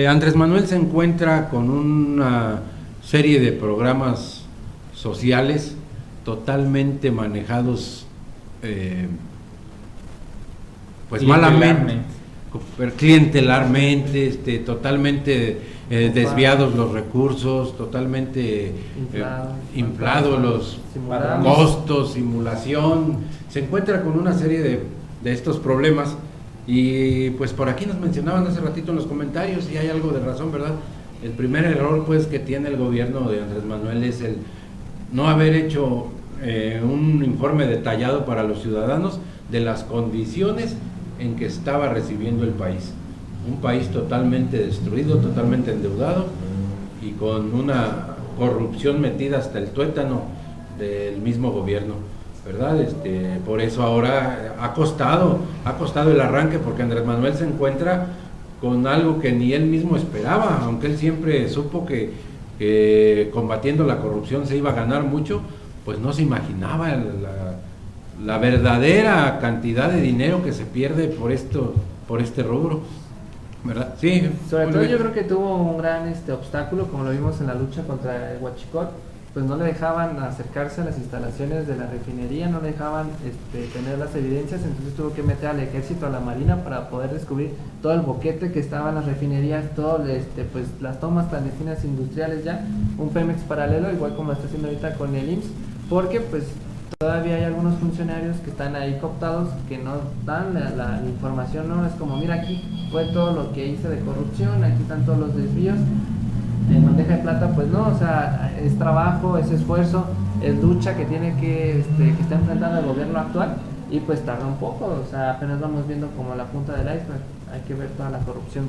Andrés Manuel se encuentra con una serie de programas sociales totalmente manejados pues malamente, clientelarmente, totalmente desviados los recursos, totalmente inflados los costos, simulación. Se encuentra con una serie de estos problemas y pues por aquí nos mencionaban hace ratito en los comentarios y hay algo de razón, ¿verdad? El primer error pues que tiene el gobierno de Andrés Manuel es el no haber hecho un informe detallado para los ciudadanos de las condiciones en que estaba recibiendo el país. Un país totalmente destruido, totalmente endeudado y con una corrupción metida hasta el tuétano del mismo gobierno, ¿verdad? Por eso ahora ha costado el arranque, porque Andrés Manuel se encuentra con algo que ni él mismo esperaba, aunque él siempre supo que combatiendo la corrupción se iba a ganar mucho, pues no se imaginaba la verdadera cantidad de dinero que se pierde por este rubro, ¿verdad? Sí. Sobre todo yo creo que tuvo un gran obstáculo, como lo vimos en la lucha contra el Huachicol, pues no le dejaban acercarse a las instalaciones de la refinería, no le dejaban tener las evidencias, entonces tuvo que meter al ejército, a la marina, para poder descubrir todo el boquete que estaba en las refinerías, todo pues las tomas clandestinas industriales ya, un Pemex paralelo, igual como lo está haciendo ahorita con el IMSS, porque pues todavía hay algunos funcionarios que están ahí cooptados, que no dan la información, no es como, mira, aquí fue todo lo que hice de corrupción, aquí están todos los desvíos, en bandeja de plata, pues no, o sea, es trabajo, es esfuerzo, es lucha que tiene que está enfrentando el gobierno actual, y pues tarda un poco, o sea, apenas vamos viendo como la punta del iceberg. Hay que ver toda la corrupción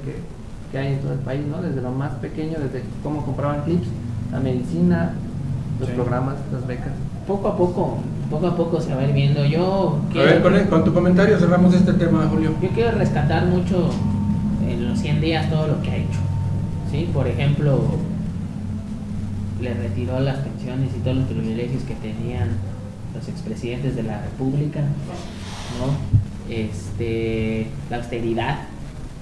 que hay en todo el país, ¿no? Desde lo más pequeño, desde cómo compraban clips, la medicina, los programas, las becas. poco a poco se va a ir viendo. A ver, con tu comentario cerramos este tema, Julio. Yo quiero rescatar mucho en los 100 días todo lo que ha hecho, ¿sí? Por ejemplo, le retiró las pensiones y todos los privilegios que tenían los expresidentes de la República, ¿no? La austeridad,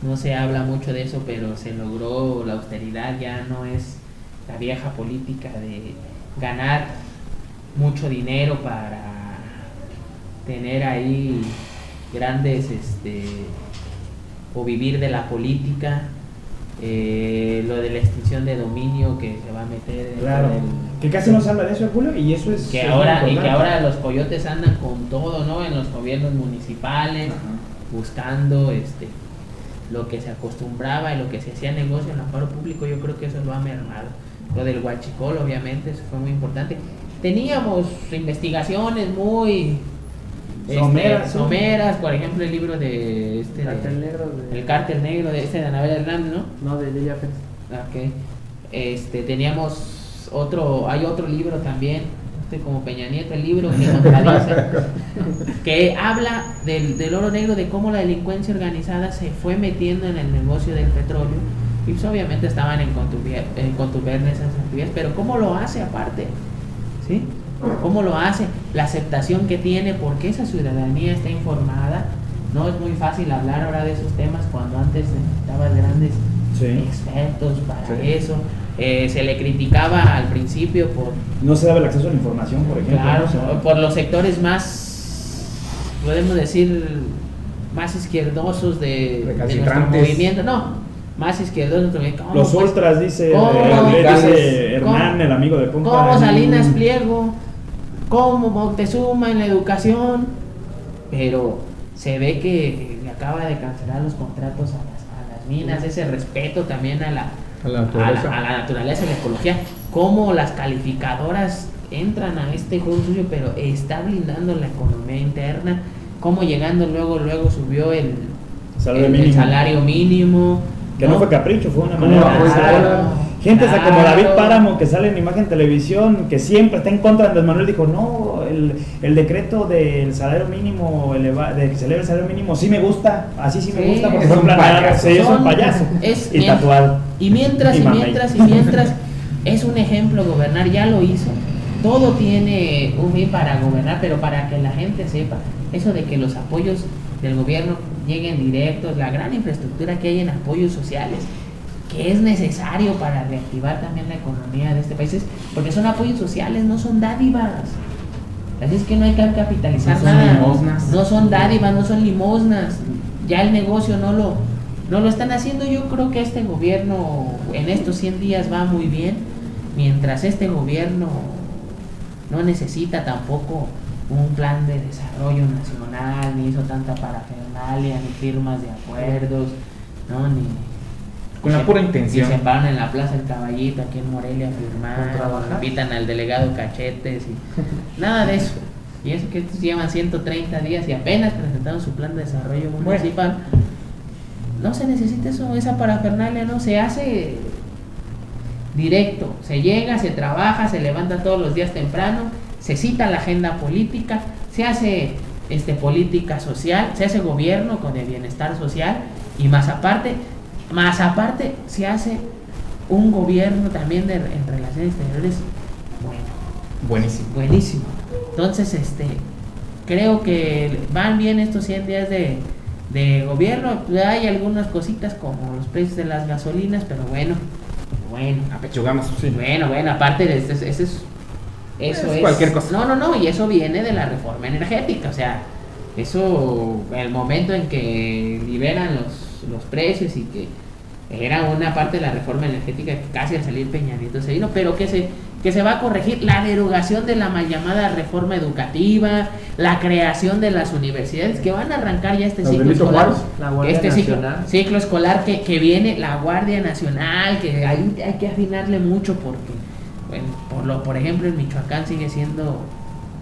no se habla mucho de eso, pero se logró la austeridad. Ya no es la vieja política de ganar mucho dinero para tener ahí grandes o vivir de la política. Lo de la extinción de dominio que se va a meter claro, que casi no se habla de eso, Julio, y eso es que ahora los coyotes andan con todo, ¿no? En los gobiernos municipales, buscando lo que se acostumbraba y lo que se hacía negocio en el amparo público. Yo creo que eso lo ha mermado. Lo del huachicol, obviamente, eso fue muy importante. Teníamos investigaciones muy someras, por ejemplo, el libro de El Cártel Negro de Anabel Hernández, ¿no? No, de Lilia Pérez. Okay. Teníamos hay otro libro también, como Peña Nieto, el libro que contradice, que habla del oro negro, de cómo la delincuencia organizada se fue metiendo en el negocio del petróleo, y pues obviamente estaban en contubernio esas actividades, pero cómo lo hace aparte, ¿sí? ¿Cómo lo hace? La aceptación que tiene, porque esa ciudadanía está informada. No es muy fácil hablar ahora de esos temas cuando antes necesitabas grandes expertos para eso. Se le criticaba al principio por... No se daba el acceso a la información, por ejemplo. Claro, ¿no? Por los sectores más, podemos decir, más izquierdosos de nuestro movimiento. No, más izquierdosos. Los ultras, dice Hernán, el amigo de Pompa. Como Salinas Pliego, como Moctezuma en la educación, pero se ve que acaba de cancelar los contratos a las minas, ese respeto también a la naturaleza y la ecología, cómo las calificadoras entran a este juego suyo, pero está blindando la economía interna, cómo llegando luego subió el salario mínimo. Que no fue capricho, fue una manera. Gente como David Páramo, que sale en Imagen Televisión, que siempre está en contra de Andrés Manuel, dijo, no, el decreto del salario mínimo, de que se eleve el salario mínimo, sí me gusta, así sí me gusta, porque son planadas, es un payaso, y tatuado. Y mientras, es un ejemplo gobernar, ya lo hizo. Todo tiene un fin para gobernar, pero para que la gente sepa, eso de que los apoyos del gobierno lleguen directos, la gran infraestructura que hay en apoyos sociales, que es necesario para reactivar también la economía de este país, porque son apoyos sociales, no son dádivas. Así es que no hay que capitalizar nada. Limosnas. No son dádivas, no son limosnas. Ya el negocio no lo están haciendo. Yo creo que este gobierno en estos 100 días va muy bien, mientras este gobierno no necesita tampoco un plan de desarrollo nacional, ni hizo tanta parafernalia, ni firmas de acuerdos, ¿no? Ni con la pura intención. Y se van en la Plaza del Caballito, aquí en Morelia, a firmar, invitan al delegado Cachetes, y nada de eso. Y eso que estos llevan 130 días y apenas presentaron su plan de desarrollo municipal. No se necesita eso, esa parafernalia, no, se hace directo, se llega, se trabaja, se levanta todos los días temprano, se cita la agenda política, se hace política social, se hace gobierno con el bienestar social, y más aparte se hace un gobierno también en relaciones exteriores buenísimo. Entonces creo que van bien estos 100 días de gobierno. Hay algunas cositas como los precios de las gasolinas, pero bueno, apechugamos. Sí. Bueno, aparte de eso es cualquier cosa. No, y eso viene de la reforma energética, o sea, eso, el momento en que liberan los precios, y que era una parte de la reforma energética que casi al salir Peña Nieto se vino, pero que se va a corregir la derogación de la mal llamada reforma educativa, la creación de las universidades que van a arrancar ya este ciclo escolar, ciclo escolar que viene, la Guardia Nacional, que hay que afinarle mucho, porque por ejemplo en Michoacán sigue siendo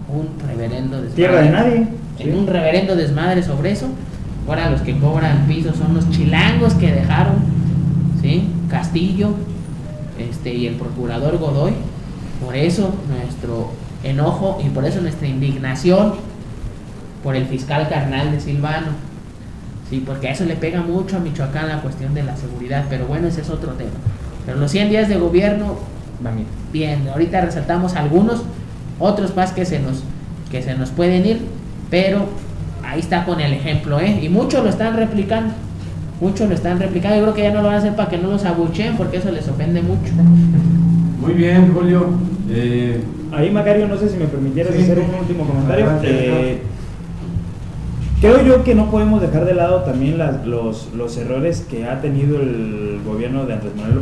un reverendo desmadre, tierra de nadie, un reverendo desmadre sobre eso. Ahora los que cobran pisos son los chilangos que dejaron, ¿sí? Castillo y el procurador Godoy. Por eso nuestro enojo y por eso nuestra indignación por el fiscal carnal de Silvano. Sí, porque a eso le pega mucho a Michoacán la cuestión de la seguridad, pero bueno, ese es otro tema. Pero los 100 días de gobierno, bien, ahorita resaltamos algunos, otros más que se nos pueden ir, pero ahí está con el ejemplo, y muchos lo están replicando, yo creo que ya no lo van a hacer para que no los abucheen, porque eso les ofende mucho. Muy bien, Julio. Ahí, Macario, no sé si me permitieras Sí. hacer un último comentario. Adelante. Creo yo que no podemos dejar de lado también los errores que ha tenido el gobierno de Andrés Manuel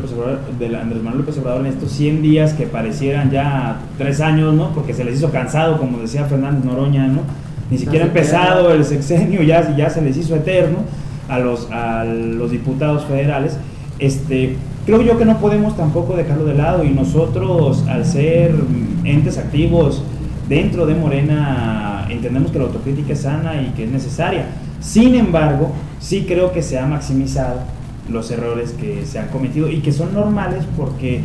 López Obrador en estos 100 días que parecieran ya 3 años, ¿no? Porque se les hizo cansado, como decía Fernández Noroña, ¿no? Ni siquiera ha empezado el sexenio, ya se les hizo eterno a los diputados federales. Creo yo que no podemos tampoco dejarlo de lado, y nosotros, al ser entes activos dentro de Morena, entendemos que la autocrítica es sana y que es necesaria. Sin embargo, sí creo que se han maximizado los errores que se han cometido y que son normales porque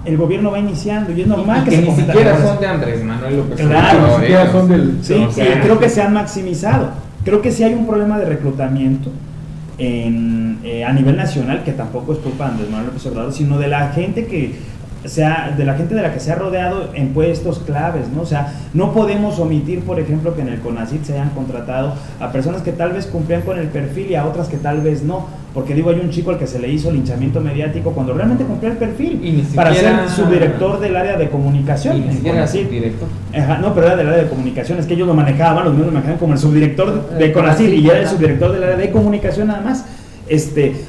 el gobierno va iniciando y es normal que se ni cometan siquiera errores. son de Andrés Manuel López Claro, Obrador, ni siquiera son del... Sí, o sea, creo que se han maximizado. Creo que sí hay un problema de reclutamiento a nivel nacional, que tampoco es culpa de Andrés Manuel López Obrador, sino de la gente de la que se ha rodeado en puestos claves, ¿no? O sea, no podemos omitir, por ejemplo, que en el CONACYT se hayan contratado a personas que tal vez cumplían con el perfil y a otras que tal vez no, porque hay un chico al que se le hizo linchamiento mediático cuando realmente cumplía el perfil Y ni para siquiera- ser subdirector del área de comunicación. Y ni en siquiera era CONACYT. subdirector. Ajá, no, pero era del área de comunicación, es que ellos lo manejaban, los mismos lo manejaban como el subdirector de CONACYT y era el subdirector del área de comunicación nada más.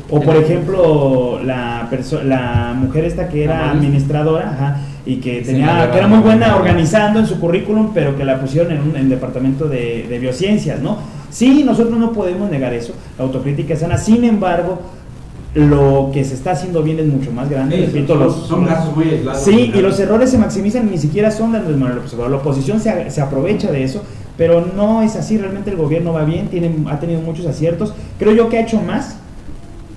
O por ejemplo, la mujer esta que era administradora, ajá, y que Sí, la era muy buena verdad. organizando en su currículum, pero que la pusieron en el departamento de biociencias, ¿no? Sí, nosotros no podemos negar eso, la autocrítica es sana. Sin embargo, lo que se está haciendo bien es mucho más grande. Repito, son casos muy aislados. sí, y los errores se maximizan, ni siquiera son de Andrés Manuel López Obrador. La oposición se aprovecha de eso, pero no es así. Realmente el gobierno va bien, ha tenido muchos aciertos. Creo yo que ha hecho más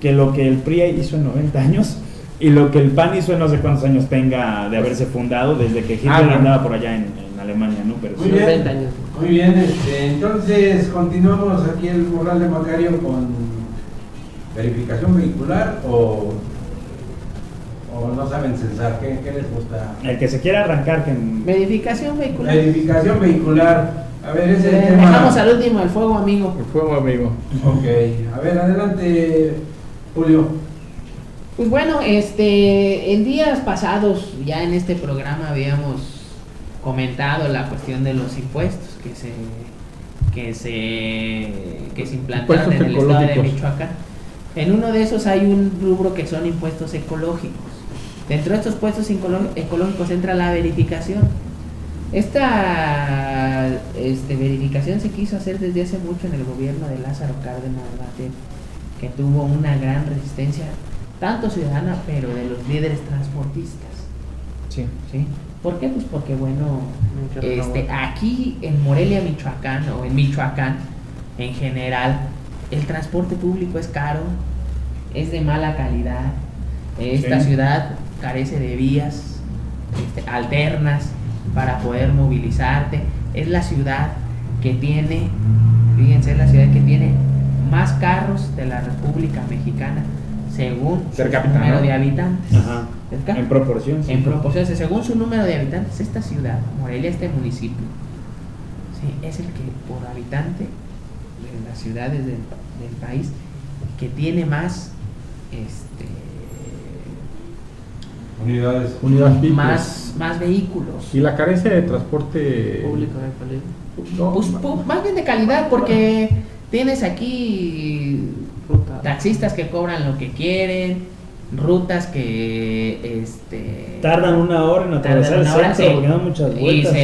que lo que el PRI hizo en 90 años y lo que el PAN hizo en no sé cuántos años tenga de haberse fundado, desde que Hitler bueno. andaba por allá en Alemania, ¿no? Pero Muy sí. bien, 90 años. muy bien. Entonces, continuamos aquí el Morral de Macario con verificación vehicular o no saben censar. ¿Qué les gusta? El que se quiera arrancar, que Verificación vehicular. Verificación vehicular. A ver, ese es el tema. Dejamos al último el fuego, amigo. El fuego, amigo. Ok, a ver, adelante, Julio. Pues bueno, en días pasados ya en este programa habíamos comentado la cuestión de los impuestos que se implantaron Impuestos en el estado de ecológicos. Michoacán. En uno de esos hay un rubro que son impuestos ecológicos. Dentro de estos impuestos ecológicos entra la verificación. Esta verificación se quiso hacer desde hace mucho en el gobierno de Lázaro Cárdenas Batel, que tuvo una gran resistencia, tanto ciudadana, pero de los líderes transportistas. sí. ¿Sí? ¿Por qué? Pues porque, bueno, Mucho aquí en Morelia, Michoacán, o en Michoacán en general, el transporte público es caro, es de mala calidad. Esta Sí. ciudad carece de vías alternas para poder movilizarte. Es la ciudad que tiene, fíjense, es la ciudad que tiene más carros de la República Mexicana según Per su cápita, número ¿no? de habitantes. Ajá. ¿Cerca? En proporción. Sí. En proporción, según su número de habitantes, esta ciudad, Morelia, este municipio, sí, es el que por habitante de las ciudades del país que tiene más Unidades. más vehículos. Y la carencia de transporte Público de calidad. No, Pues, más bien de calidad, porque tienes aquí Ruta. taxistas que cobran lo que quieren, rutas que Tardan una hora en atravesar el tardan una hora, centro sí. porque dan muchas y, vueltas.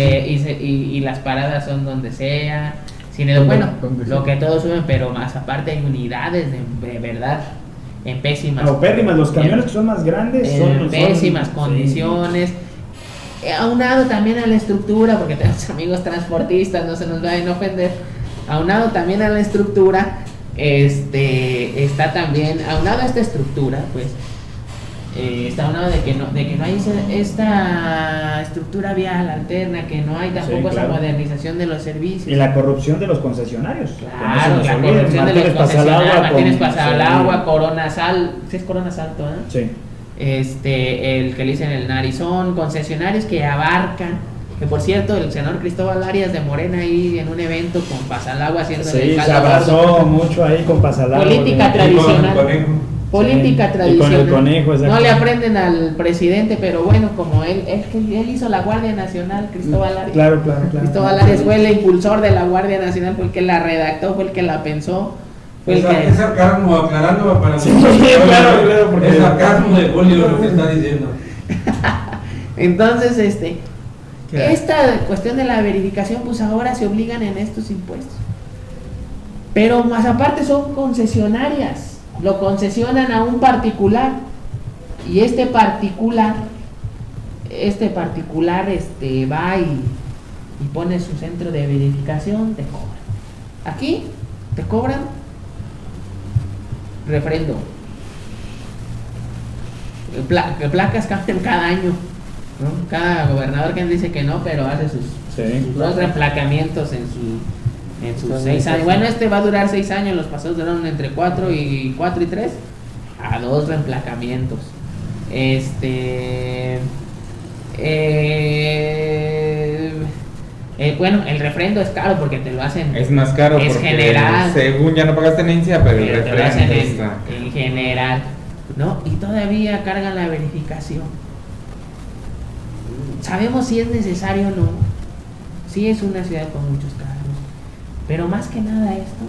y las paradas son donde sea. Donde- Bueno, donde lo sea. que todos suben, pero más aparte hay unidades de verdad en pésimas Paupérrimas, los camiones en- que son más grandes en son pésimas sí. condiciones. Aunado también a la estructura, porque tenemos amigos transportistas, no se nos vayan a ofender. Aunado también a la estructura, está también, aunado a esta estructura, pues, está hablando de que no hay esta estructura vial alterna, que no hay tampoco esa modernización de los servicios. Y la corrupción de los concesionarios. Claro, la corrupción de los concesionarios, Martínez Pasalagua, Corona Sal, ¿sí es Corona Salto? Sí. El que le dicen el Narizón, concesionarios que abarcan, que por cierto, el senador Cristóbal Arias de Morena ahí en un evento con Pasalagua haciendo se abrazó mucho ahí con Pasalagua. Política tradicional. Política tradicional. Y con el conejo, no le aprenden al presidente, pero bueno, como él hizo la Guardia Nacional, Cristóbal Arias. Claro. Cristóbal Arias fue el impulsor de la Guardia Nacional, fue el que la redactó, fue el que la pensó. Es sarcasmo, aclarando para sí, claro, porque es sarcasmo de Julio lo que está diciendo. Entonces, esta cuestión de la verificación, pues ahora se obligan en estos impuestos. Pero más aparte son concesionarias. Lo concesionan a un particular y este particular va y pone su centro de verificación, te cobran. Aquí te cobran refrendo. Placas cambian cada año, ¿no? Cada gobernador que dice que no, pero hace sus dos reemplacamientos en sus 6 años. Bueno, va a durar 6 años, los pasados duraron entre 4 y 3, a 2 reemplacamientos. Bueno, el refrendo es caro porque te lo hacen. Es más caro es porque general. Según ya no pagas tenencia, pero el te lo hacen refrendo en general, ¿no? Y todavía cargan la verificación. Sabemos si es necesario o no. Sí es una ciudad con muchos carros. Pero más que nada esto,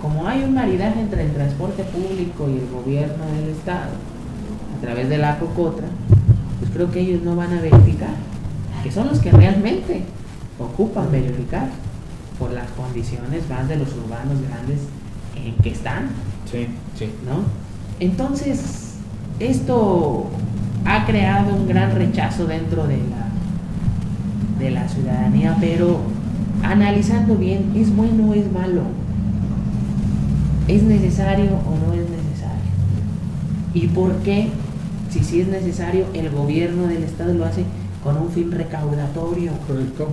como hay un maridaje entre el transporte público y el gobierno del estado, a través de la Cocotra, pues creo que ellos no van a verificar, que son los que realmente ocupan verificar, por las condiciones más de los urbanos grandes en que están. Sí. ¿No? Entonces, esto ha creado un gran rechazo dentro de la ciudadanía, pero analizando bien, ¿es bueno o es malo? ¿Es necesario o no es necesario? ¿Y por qué, si sí es necesario, el gobierno del estado lo hace con un fin recaudatorio? Correcto.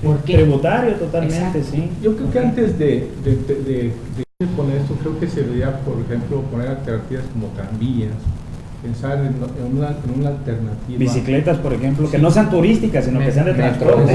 ¿Por qué? Tributario totalmente. Exacto. Sí. Yo creo que antes de poner esto, creo que se debería, por ejemplo, poner alternativas como tranvías, pensar en una alternativa. Bicicletas, por ejemplo, que no sean turísticas, sino que sean de transporte.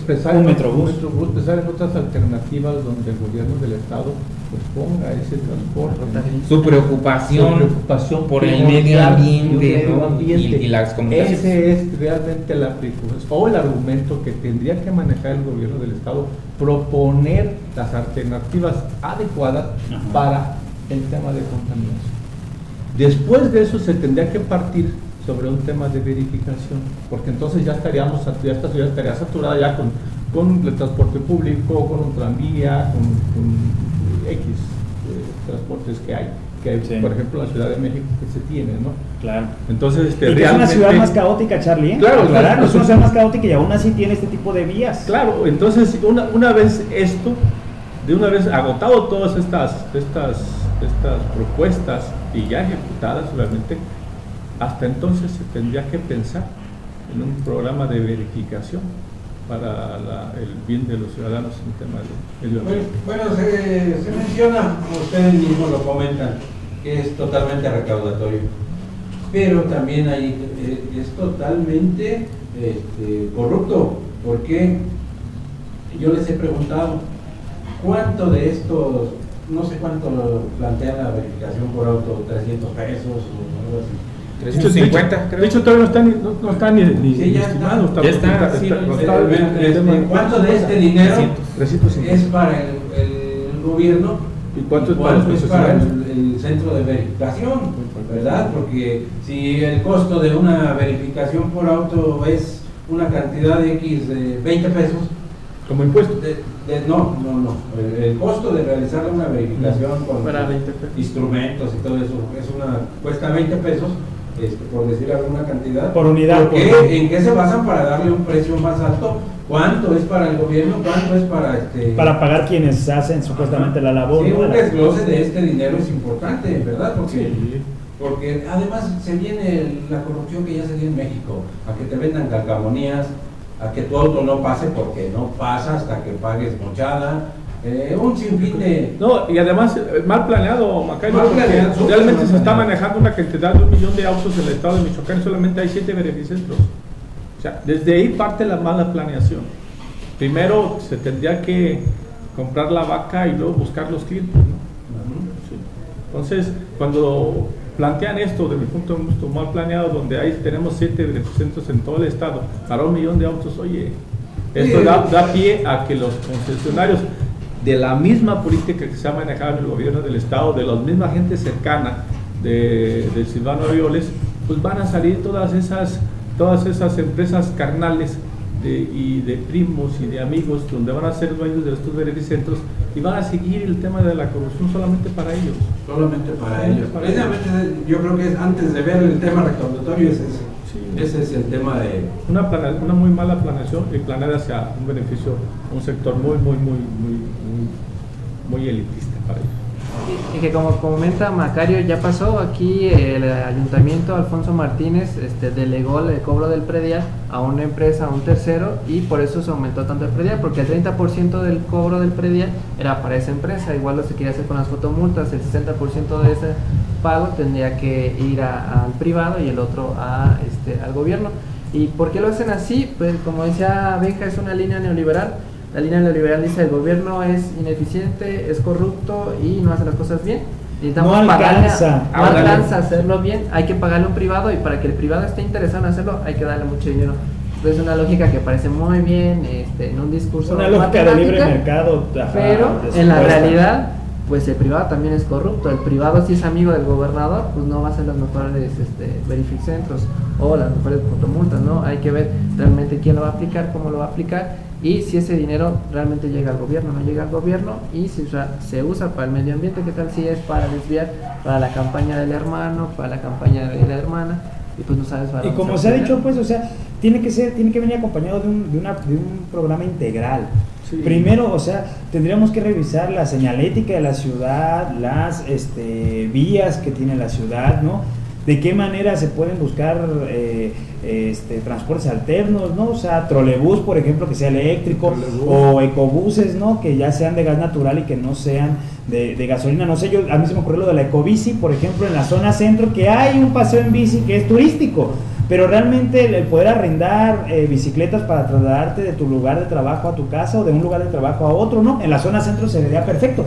Pensar Un en metrobús. pensar en otras alternativas donde el gobierno del estado pues ponga ese transporte. Su preocupación por el medio ambiente, ¿no? Y las comunicaciones. Ese es realmente la preocupación o el argumento que tendría que manejar el gobierno del estado, proponer las alternativas adecuadas para el tema de contaminación. Después de eso se tendría que partir sobre un tema de verificación, porque entonces ya esta ciudad estaría saturada ya con el transporte público, con un tranvía, con X transportes que hay, sí. Por ejemplo, la Ciudad de México que se tiene, ¿no? Claro. Entonces, y que es una ciudad más caótica, Charlie, ¿eh? Claro, es una ciudad más caótica y aún así tiene este tipo de vías. Claro, entonces una vez de una vez agotado todas estas propuestas y ya ejecutadas realmente, hasta entonces se tendría que pensar en un programa de verificación para el bien de los ciudadanos en tema de medio ambiente. Bueno, se menciona, como ustedes mismos lo comentan, que es totalmente recaudatorio, pero también es totalmente corrupto, porque yo les he preguntado cuánto de estos, no sé cuánto plantea la verificación por auto, 300 pesos o algo así. 350, creo. De hecho, todavía no está ni Sí, ya estimado. está. Ya está, sí, ¿Cuánto de este dinero 350. es para el gobierno ¿Y cuánto es para los es para concesionarios? el centro de verificación? ¿Verdad? Porque si el costo de una verificación por auto es una cantidad de X de 20 pesos, como impuesto. No. El costo de realizar una verificación con instrumentos y todo eso cuesta 20 pesos, por decir alguna cantidad. Por unidad. ¿En qué se basan para darle un precio más alto? ¿Cuánto es para el gobierno? ¿Cuánto es para pagar quienes hacen supuestamente la labor? Sí, ¿no? un desglose de este dinero es importante, ¿verdad? Porque porque además se viene la corrupción que ya se dio en México, a que te vendan calcamonías, a que tu auto no pase porque no pasa hasta que pagues mochada, un sinfín de... No, y además mal planeado, Macario, Mal porque planeado, realmente se está planeado. manejando una cantidad de 1 millón de autos en el estado de Michoacán y solamente hay 7 beneficentros. O sea, desde ahí parte la mala planeación. Primero se tendría que comprar la vaca y luego buscar los clientes, ¿no? Sí. Entonces, cuando plantean esto, desde mi punto de vista mal planeado, donde ahí tenemos 7 beneficentros en todo el estado, para 1 millón de autos, oye, esto da pie a que los concesionarios de la misma política que se ha manejado en el gobierno del estado, de la misma gente cercana de Silvano Aureoles, pues van a salir todas esas empresas carnales y de primos y de amigos, donde van a ser dueños de estos beneficentros y van a seguir el tema de la corrupción solamente para ellos. Solamente para ellos. Precisamente yo creo que antes de ver el tema recaudatorio es ese. Sí. Ese es el tema de... Una muy mala planeación y planear hacia un beneficio, un sector muy elitista para ellos. Y que como comenta Macario, ya pasó aquí el ayuntamiento Alfonso Martínez delegó el cobro del predial a una empresa, a un tercero, y por eso se aumentó tanto el predial, porque el 30% del cobro del predial era para esa empresa, igual lo se quería hacer con las fotomultas, el 60% de ese pago tendría que ir al privado y el otro al gobierno. ¿Y por qué lo hacen así? Pues como decía Benja, es una línea neoliberal. La línea neoliberal dice: el gobierno es ineficiente, es corrupto y no hace las cosas bien. No alcanza a hacerlo bien, hay que pagarle a un privado, y para que el privado esté interesado en hacerlo hay que darle mucho dinero. Entonces es una lógica que parece muy bien en un discurso una lógica de libre mercado, pero en la realidad pues el privado también es corrupto. El privado, si es amigo del gobernador, pues no va a ser los mejores verificentros o las mejores fotomultas, ¿no? Hay que ver realmente quién lo va a aplicar, cómo lo va a aplicar, y si ese dinero realmente llega al gobierno, no llega al gobierno, y si se usa para el medio ambiente, ¿qué tal si es para desviar para la campaña del hermano, para la campaña de la hermana? Y pues no sabes para y como se ha dicho, pues, o sea, tiene que venir acompañado de un programa integral. Sí. Primero, o sea, tendríamos que revisar la señalética de la ciudad, las vías que tiene la ciudad, ¿no? De qué manera se pueden buscar transportes alternos, ¿no? O sea, trolebús, por ejemplo, que sea eléctrico, o ecobuses, ¿no? Que ya sean de gas natural y que no sean de gasolina. No sé, a mí se me ocurrió lo de la ecobici, por ejemplo, en la zona centro, que hay un paseo en bici que es turístico, pero realmente el poder arrendar bicicletas para trasladarte de tu lugar de trabajo a tu casa o de un lugar de trabajo a otro, ¿no? En la zona centro se vería perfecto.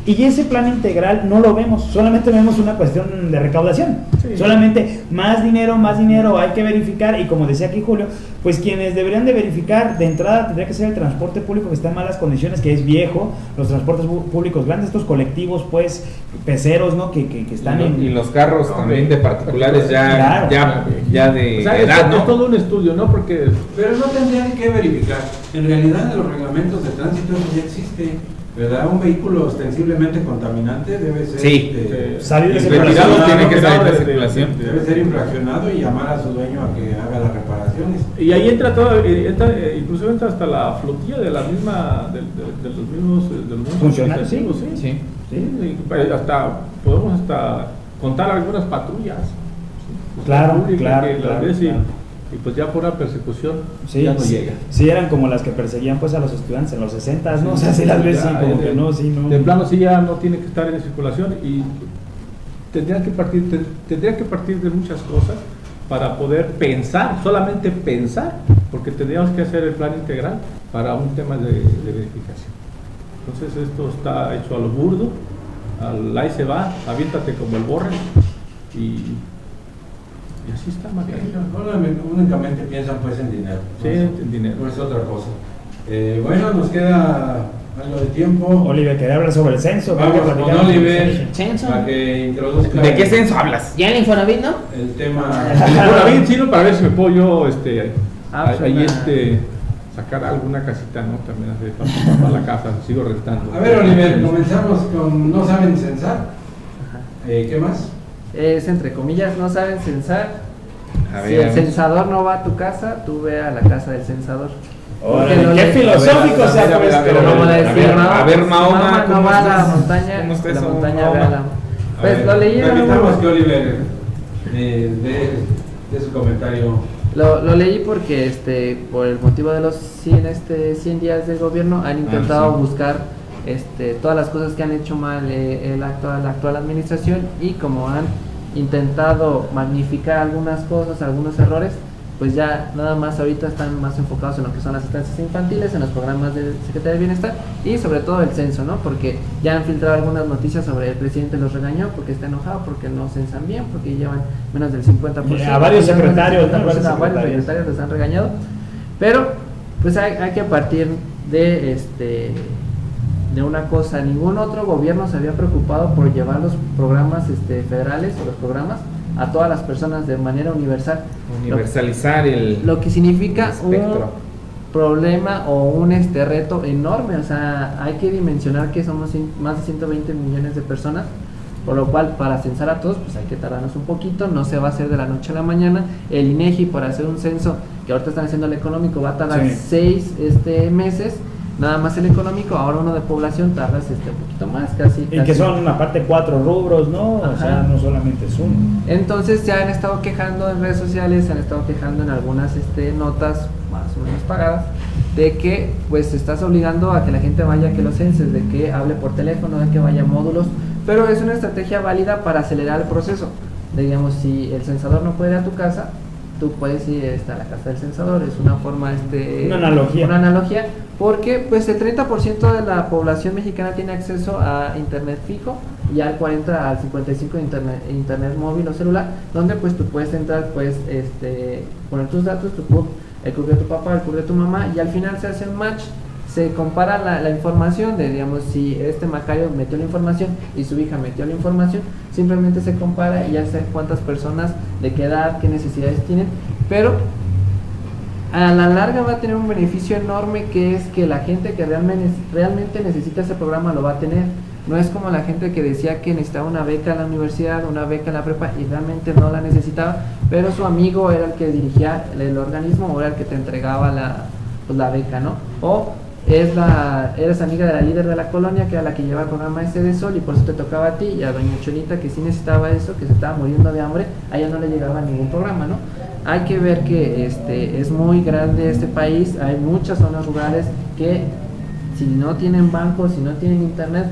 Y ese plan integral no lo vemos, solamente vemos una cuestión de recaudación. Sí. Solamente más dinero, hay que verificar, y como decía aquí Julio, pues quienes deberían de verificar de entrada tendría que ser el transporte público, que está en malas condiciones, que es viejo, los transportes públicos grandes, estos colectivos pues peceros, ¿no? Que están y los carros también de particulares claro. ya de edad, ¿no? Es todo un estudio, ¿no? Porque pero no tendrían que verificar. En realidad en los reglamentos de tránsito eso ya existe, ¿verdad? Un vehículo ostensiblemente contaminante debe ser salir de circulación, tiene que salir de circulación, debe ser infraccionado y llamar a su dueño a que haga las reparaciones. Y ahí entra incluso entra hasta la flotilla de la misma de los mismos funcionarios, sí. Hasta podemos contar algunas patrullas. Claro. Y pues ya por una persecución ya no llega. Sí, eran como las que perseguían pues a los estudiantes en los 60s, ¿no? O sea, sí las ves, sí, como que no, sí, no. De plano sí ya no tiene que estar en circulación, y tendría que partir de muchas cosas para poder pensar, solamente pensar, porque tendríamos que hacer el plan integral para un tema de verificación. Entonces esto está hecho a lo burdo, ahí se va, aviéntate como el borre, y así está, Macario. Únicamente piensan pues en dinero. Sí, en dinero. No es otra cosa. Bueno, nos queda algo de tiempo. Oliver, quería hablar sobre el censo. Vamos con Oliver ¿Censo? para que introduzca. ¿De qué censo hablas? ¿Ya en Infonavit, no? El tema. El Infonavit, sino para ver si me puedo yo ahí pues sacar alguna casita, ¿no? También hace para la casa, sigo rentando. A ver, Oliver, comenzamos con no saben censar. ¿Qué más? Es entre comillas, no saben censar. A Si ver, el censador no va a tu casa, tú ve a la casa del censador. Órale, qué filosófico se ha puesto. Pero como le decía, a ver, Mahoma, no ¿cómo va a la estás? montaña, ¿Cómo está la eso, montaña Mahoma? ve a la... Pues lo leyeron. Necesitamos que Oliver de su comentario. Lo leí porque por el motivo de los 100 días de gobierno han intentado buscar todas las cosas que han hecho mal la actual administración, y como han intentado magnificar algunas cosas, algunos errores, pues ya nada más ahorita están más enfocados en lo que son las estancias infantiles, en los programas de Secretaría de Bienestar y sobre todo el censo, ¿no? Porque ya han filtrado algunas noticias sobre el presidente los regañó porque está enojado, porque no censan bien, porque llevan menos del 50%. A varios secretarios, a varios secretarios les han regañado, pero pues hay que partir de una cosa: ningún otro gobierno se había preocupado por llevar los programas federales o los programas a todas las personas de manera universal. Universalizar lo que significa el espectro. un problema o un reto enorme. O sea, hay que dimensionar que somos más de 120 millones de personas, por lo cual para censar a todos pues hay que tardarnos un poquito, no se va a hacer de la noche a la mañana. El INEGI, por hacer un censo que ahorita están haciendo el económico, va a tardar 6 meses. Nada más el económico, ahora uno de población tardas un poquito más, casi. Y que son aparte 4 rubros, ¿no? Ajá. O sea, no solamente es uno. Entonces se han estado quejando en redes sociales, se han estado quejando en algunas notas más o menos pagadas, de que pues estás obligando a que la gente vaya, que lo censes, de que hable por teléfono, de que vaya a módulos, pero es una estrategia válida para acelerar el proceso. Digamos, si el censador no puede ir a tu casa, tú puedes ir a la casa del censador. Es una forma, una analogía, porque pues el 30% de la población mexicana tiene acceso a internet fijo y al 40 al 55 internet móvil o celular, donde pues tú puedes entrar, puedes poner tus datos, tu CURP, el CURP de tu papá, el CURP de tu mamá, y al final se hace un match. Se compara la información de, digamos, si Macario metió la información y su hija metió la información, simplemente se compara y ya sé cuántas personas, de qué edad, qué necesidades tienen, pero a la larga va a tener un beneficio enorme, que es que la gente que realmente necesita ese programa lo va a tener. No es como la gente que decía que necesitaba una beca en la universidad, una beca en la prepa, y realmente no la necesitaba, pero su amigo era el que dirigía el organismo o era el que te entregaba la beca, ¿no? O eres amiga de la líder de la colonia, que era la que llevaba el programa de Sol, y por eso te tocaba a ti, y a doña Cholita, que sí necesitaba eso, que se estaba muriendo de hambre, a ella no le llegaba ningún programa, ¿no? Hay que ver que es muy grande este país, hay muchas zonas rurales que si no tienen bancos, si no tienen internet,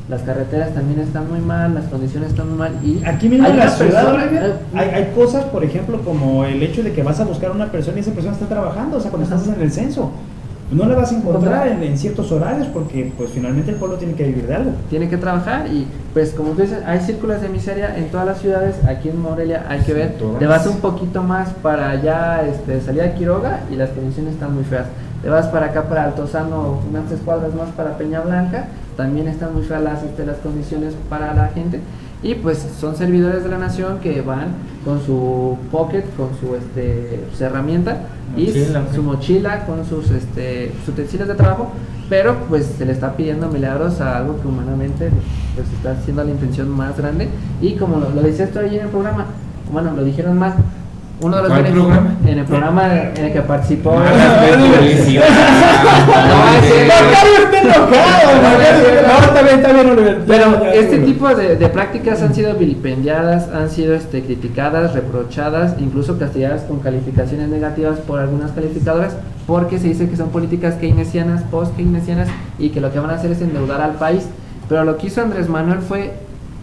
las carreteras también están muy mal, las condiciones están muy mal. Y aquí mismo en la ciudad hay cosas, por ejemplo, como el hecho de que vas a buscar a una persona y esa persona está trabajando, o sea, cuando estás en el censo, no la vas a encontrar en ciertos horarios, porque pues finalmente el pueblo tiene que vivir de algo. Tiene que trabajar, y pues como tú dices, hay círculos de miseria en todas las ciudades. Aquí en Morelia hay que ver, te vas un poquito más para allá, salida de Quiroga, y las condiciones están muy feas. Te vas para acá, para Altozano, unas 3 cuadras más para Peña Blanca, también están muy feas las condiciones para la gente. Y pues son servidores de la nación que van con su pocket, con su herramienta y su mochila, con sus utensilios de trabajo, pero pues se le está pidiendo milagros a algo que humanamente pues está haciendo la intención más grande. Y como lo decías tú ahí en el programa, bueno, lo dijeron más, uno de los programa? En el programa en el que participó. Pero este tipo de prácticas han sido vilipendiadas, han sido criticadas, reprochadas, incluso castigadas con calificaciones negativas por algunas calificadoras, porque se dice que son políticas keynesianas, post-keynesianas, y que lo que van a hacer es endeudar al país. Pero lo que hizo Andrés Manuel fue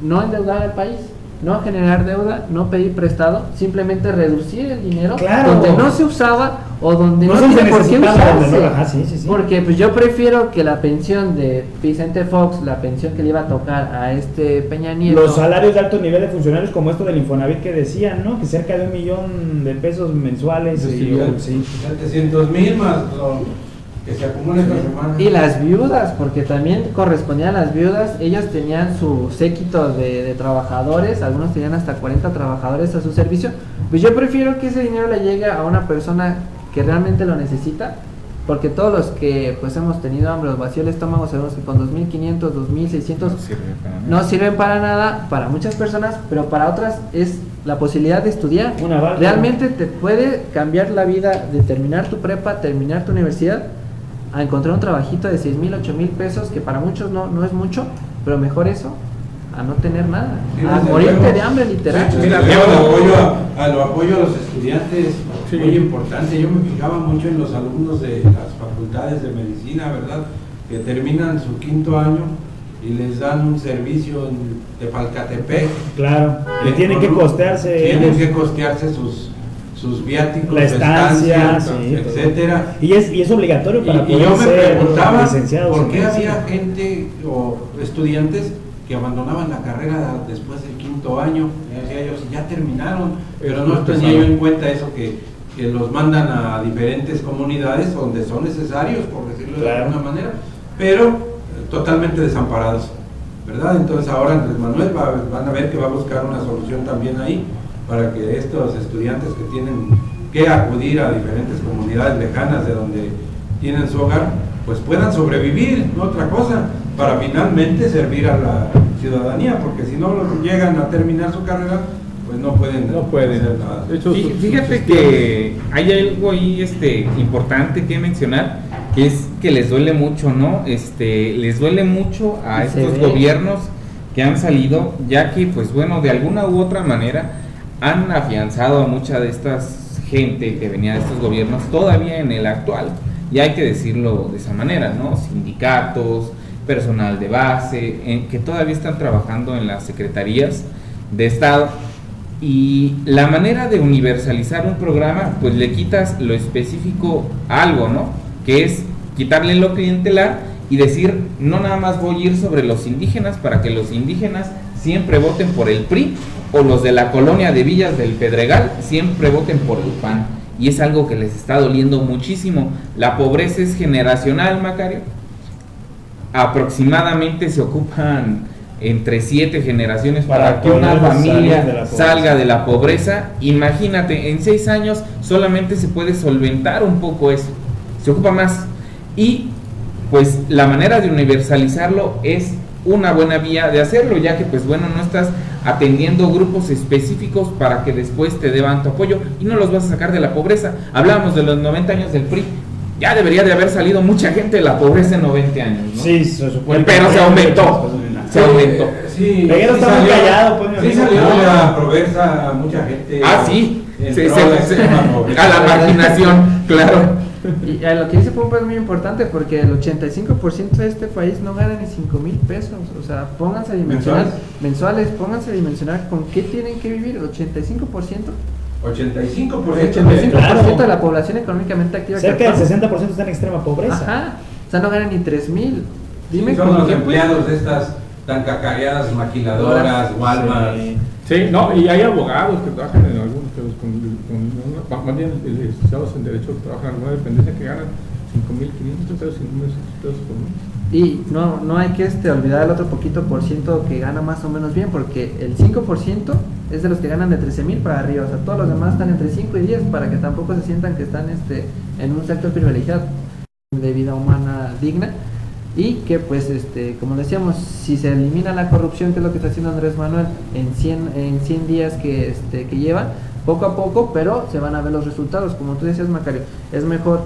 no endeudar al país, no generar deuda, no pedir prestado, simplemente reducir el dinero donde no se usaba o donde no tiene por qué usarse. Porque pues yo prefiero que la pensión de Vicente Fox, la pensión que le iba a tocar a Peña Nieto, los salarios de alto nivel de funcionarios como esto del Infonavit que decían, ¿no? Que cerca de 1 millón de pesos mensuales, 700,000 más que se acumula esta semana. Y las viudas, porque también correspondían a las viudas, ellas tenían su séquito de trabajadores, algunos tenían hasta 40 trabajadores a su servicio. Pues yo prefiero que ese dinero le llegue a una persona que realmente lo necesita, porque todos los que pues hemos tenido hambre o vacío el estómago sabemos que con 2.500, 2.600 no sirven para nada para muchas personas, pero para otras es la posibilidad de estudiar. Realmente te puede cambiar la vida de terminar tu prepa, terminar tu universidad, a encontrar un trabajito de 6,000, 8,000 pesos, que para muchos no es mucho, pero mejor eso a no tener nada, Sí, a desde morirte luego. de hambre literal. Sí, Mira, desde luego, el apoyo a los estudiantes, Sí. muy importante. Yo me fijaba mucho en los alumnos de las facultades de medicina, ¿verdad? Que terminan su 5º año y les dan un servicio en Tepalcatepec. Claro, que tienen que costearse. Tienen que costearse sus viáticos, La estancia, su sí, etcétera. Y es obligatorio para Y poder yo me ser preguntaba licenciados por en qué medicina. había gente o estudiantes que abandonaban la carrera después del 5º año. Y decía yo, si ya terminaron, pero no tenía yo en cuenta eso que los mandan a diferentes comunidades donde son necesarios, por decirlo de alguna manera, pero totalmente desamparados, ¿verdad? Entonces ahora Andrés Manuel van a ver que va a buscar una solución también ahí para que estos estudiantes que tienen que acudir a diferentes comunidades lejanas de donde tienen su hogar, pues puedan sobrevivir, no otra cosa, para finalmente servir a la ciudadanía, porque si no llegan a terminar su carrera, pues no pueden hacer nada. De hecho, Fíjate que hay algo ahí importante que mencionar, que es que les duele mucho, ¿no? Les duele mucho a estos gobiernos que han salido, ya que, pues bueno, de alguna u otra manera han afianzado a mucha de estas gente que venía de estos gobiernos todavía en el actual, y hay que decirlo de esa manera, ¿no? Sindicatos, personal de base, que todavía están trabajando en las secretarías de Estado. Y la manera de universalizar un programa, pues le quitas lo específico a algo, ¿no? Que es quitarle lo clientelar y decir, no nada más voy a ir sobre los indígenas para que los indígenas siempre voten por el PRI, o los de la colonia de Villas del Pedregal siempre voten por el PAN. Y es algo que les está doliendo muchísimo. La pobreza es generacional, Macario. Aproximadamente se ocupan entre 7 generaciones para que una familia salga de la pobreza. Imagínate, en 6 años solamente se puede solventar un poco eso, se ocupa más. Y pues la manera de universalizarlo es una buena vía de hacerlo, ya que pues bueno, no estás atendiendo grupos específicos para que después te deban tu apoyo y no los vas a sacar de la pobreza. Hablábamos de los 90 años del PRI, ya debería de haber salido mucha gente de la pobreza en 90 años, ¿no? Sí, se supone. Pero se aumentó. Se aumentó. Sí, Peguero está muy callado, pues, mi sí amigo. salió de la pobreza mucha gente. Sí. Entró A la marginación, claro. Y a lo que dice Pumpa es muy importante, porque el 85% de este país no gana ni 5,000 pesos. O sea, pónganse a dimensionar mensuales, pónganse a dimensionar con qué tienen que vivir. El 85%. 85%. De la población económicamente activa. Cerca del 60% está en extrema pobreza. Ajá. O sea, no ganan ni 3,000. Dime Son con los qué, empleados de estas tan cacareadas maquiladoras, Walmart. sí, no, y hay abogados que trabajan en algunos, más bien licenciados en Derecho que trabajan en alguna dependencia que ganan 5,500 pesos, 5,600 pesos por mes. Y no hay que olvidar el otro poquito por ciento que gana más o menos bien, porque el 5% es de los que ganan de 13,000 para arriba. O sea, todos los demás están entre 5 y 10 para que tampoco se sientan que están en un sector privilegiado de vida humana digna. Y que pues como decíamos, si se elimina la corrupción, que es lo que está haciendo Andrés Manuel en 100 días que lleva, poco a poco, pero se van a ver los resultados. Como tú decías, Macario, es mejor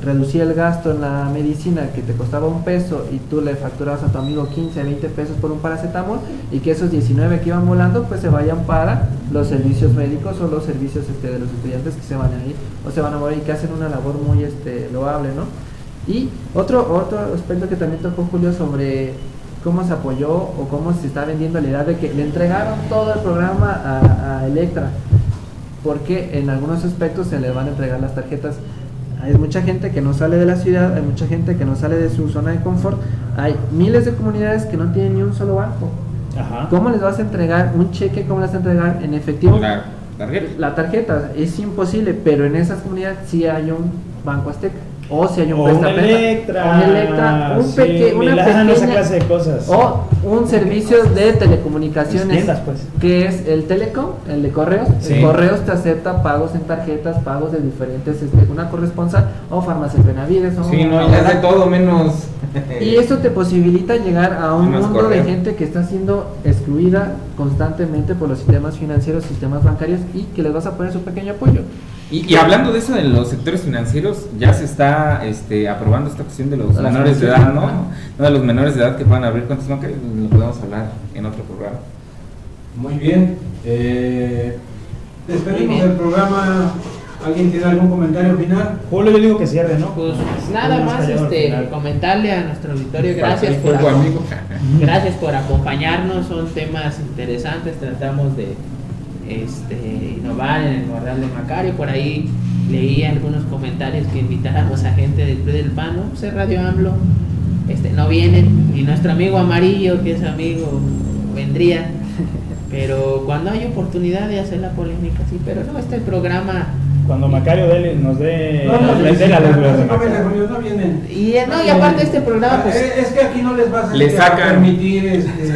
reducir el gasto en la medicina que te costaba $1 y tú le facturabas a tu amigo 15, 20 pesos por un paracetamol, y que esos 19 que iban volando pues se vayan para los servicios médicos o los servicios de los estudiantes que se van a ir o se van a morir, y que hacen una labor muy loable, ¿no? Y otro aspecto que también tocó Julio sobre cómo se apoyó o cómo se está vendiendo la idea de que le entregaron todo el programa a Electra, porque en algunos aspectos se le van a entregar las tarjetas. Hay mucha gente que no sale de la ciudad, hay mucha gente que no sale de su zona de confort, hay miles de comunidades que no tienen ni un solo banco. Ajá. ¿Cómo les vas a entregar un cheque? ¿Cómo les vas a entregar en efectivo? La tarjeta es imposible, pero en esas comunidades sí hay un Banco Azteca, o si hay un O Prestapenta, un Electra, o un Electra, una pequeña, esa clase de cosas. o un servicio de telecomunicaciones, Tiendas, pues. que es el Telecom, el de correos. Sí. El correos te acepta pagos en tarjetas, pagos de diferentes, una corresponsal o farmacias Benavides. O Sí, no, ya es de todo menos. Y eso te posibilita llegar a un Menos mundo correo. de gente que está siendo excluida constantemente por los sistemas financieros, sistemas bancarios, y que les vas a poner su pequeño apoyo. Y hablando de eso de los sectores financieros, ya se está aprobando esta cuestión de los menores de edad, ¿no? No de los menores de edad que puedan abrir cuentas bancarias, lo podemos hablar en otro programa. Muy bien. Despedimos el programa. ¿Alguien tiene algún comentario final? Julio, yo digo que cierre, ¿no? Pues nada Julio más callado al final. comentarle a nuestro auditorio, gracias por acompañarnos, son temas interesantes, tratamos de innovar en el Morral de Macario. Por ahí leí algunos comentarios que invitáramos a gente del Club del PAN, ¿no? Pues Radio AMLO no vienen, y nuestro amigo Amarillo, que es amigo, vendría, pero cuando hay oportunidad de hacer la polémica, sí, pero no, este programa... Cuando Macario nos dé No, la luz verde. no vienen. Y aparte este programa, pues... Es que aquí no les vas a sacan. permitir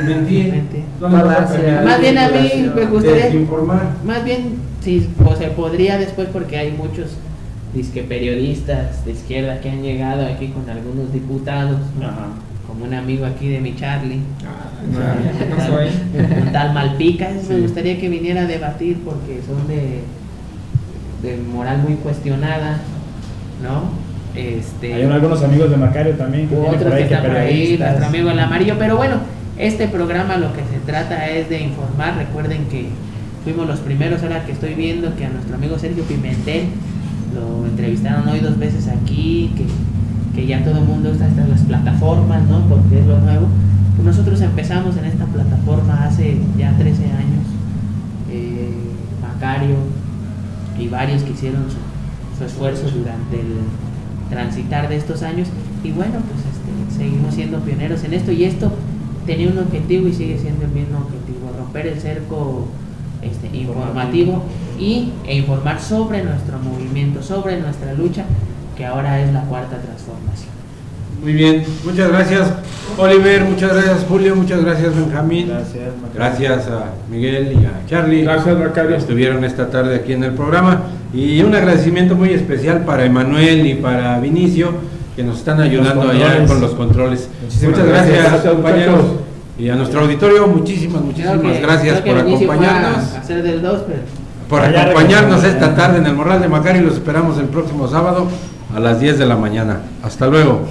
mentir. No les vas a permitir Más bien a mí me gustaría... desinformar. Más bien, sí, pues se podría después, porque hay muchos disque periodistas de izquierda que han llegado aquí con algunos diputados, ¿no? Ajá. Como un amigo aquí de mi Charlie, No soy. un tal Malpica. Me gustaría que viniera a debatir porque son de moral muy cuestionada, ¿no? Hay algunos amigos de Macario también que tienen Otros por ahí que que están por ahí, periodistas. nuestro amigo el Amarillo, pero bueno, este programa lo que se trata es de informar. Recuerden que fuimos los primeros, ahora que estoy viendo que a nuestro amigo Sergio Pimentel lo entrevistaron hoy 2 veces aquí, que ya todo el mundo está en las plataformas, ¿no? Porque es lo nuevo. Pues nosotros empezamos en esta plataforma hace ya 13 años, Macario y varios que hicieron su esfuerzo durante el transitar de estos años, y bueno, pues seguimos siendo pioneros en esto, y esto tenía un objetivo y sigue siendo el mismo objetivo: romper el cerco informativo e informar sobre nuestro movimiento, sobre nuestra lucha, que ahora es la cuarta transformación. Muy bien, muchas gracias Oliver, muchas gracias Julio, muchas gracias Benjamín. Gracias, Macario. Gracias a Miguel y a Charlie. Gracias, Macario. Que estuvieron esta tarde aquí en el programa. Y un agradecimiento muy especial para Emanuel y para Vinicio, que nos están ayudando allá con los controles. Muchísimas Muchas gracias, gracias, compañeros. muchachos. Y a nuestro auditorio, muchísimas gracias por acompañarnos. A hacer del 2, pero Por Allá acompañarnos regresamos. esta tarde en el Morral de Macario. Los esperamos el próximo sábado a las 10 de la mañana. Hasta luego.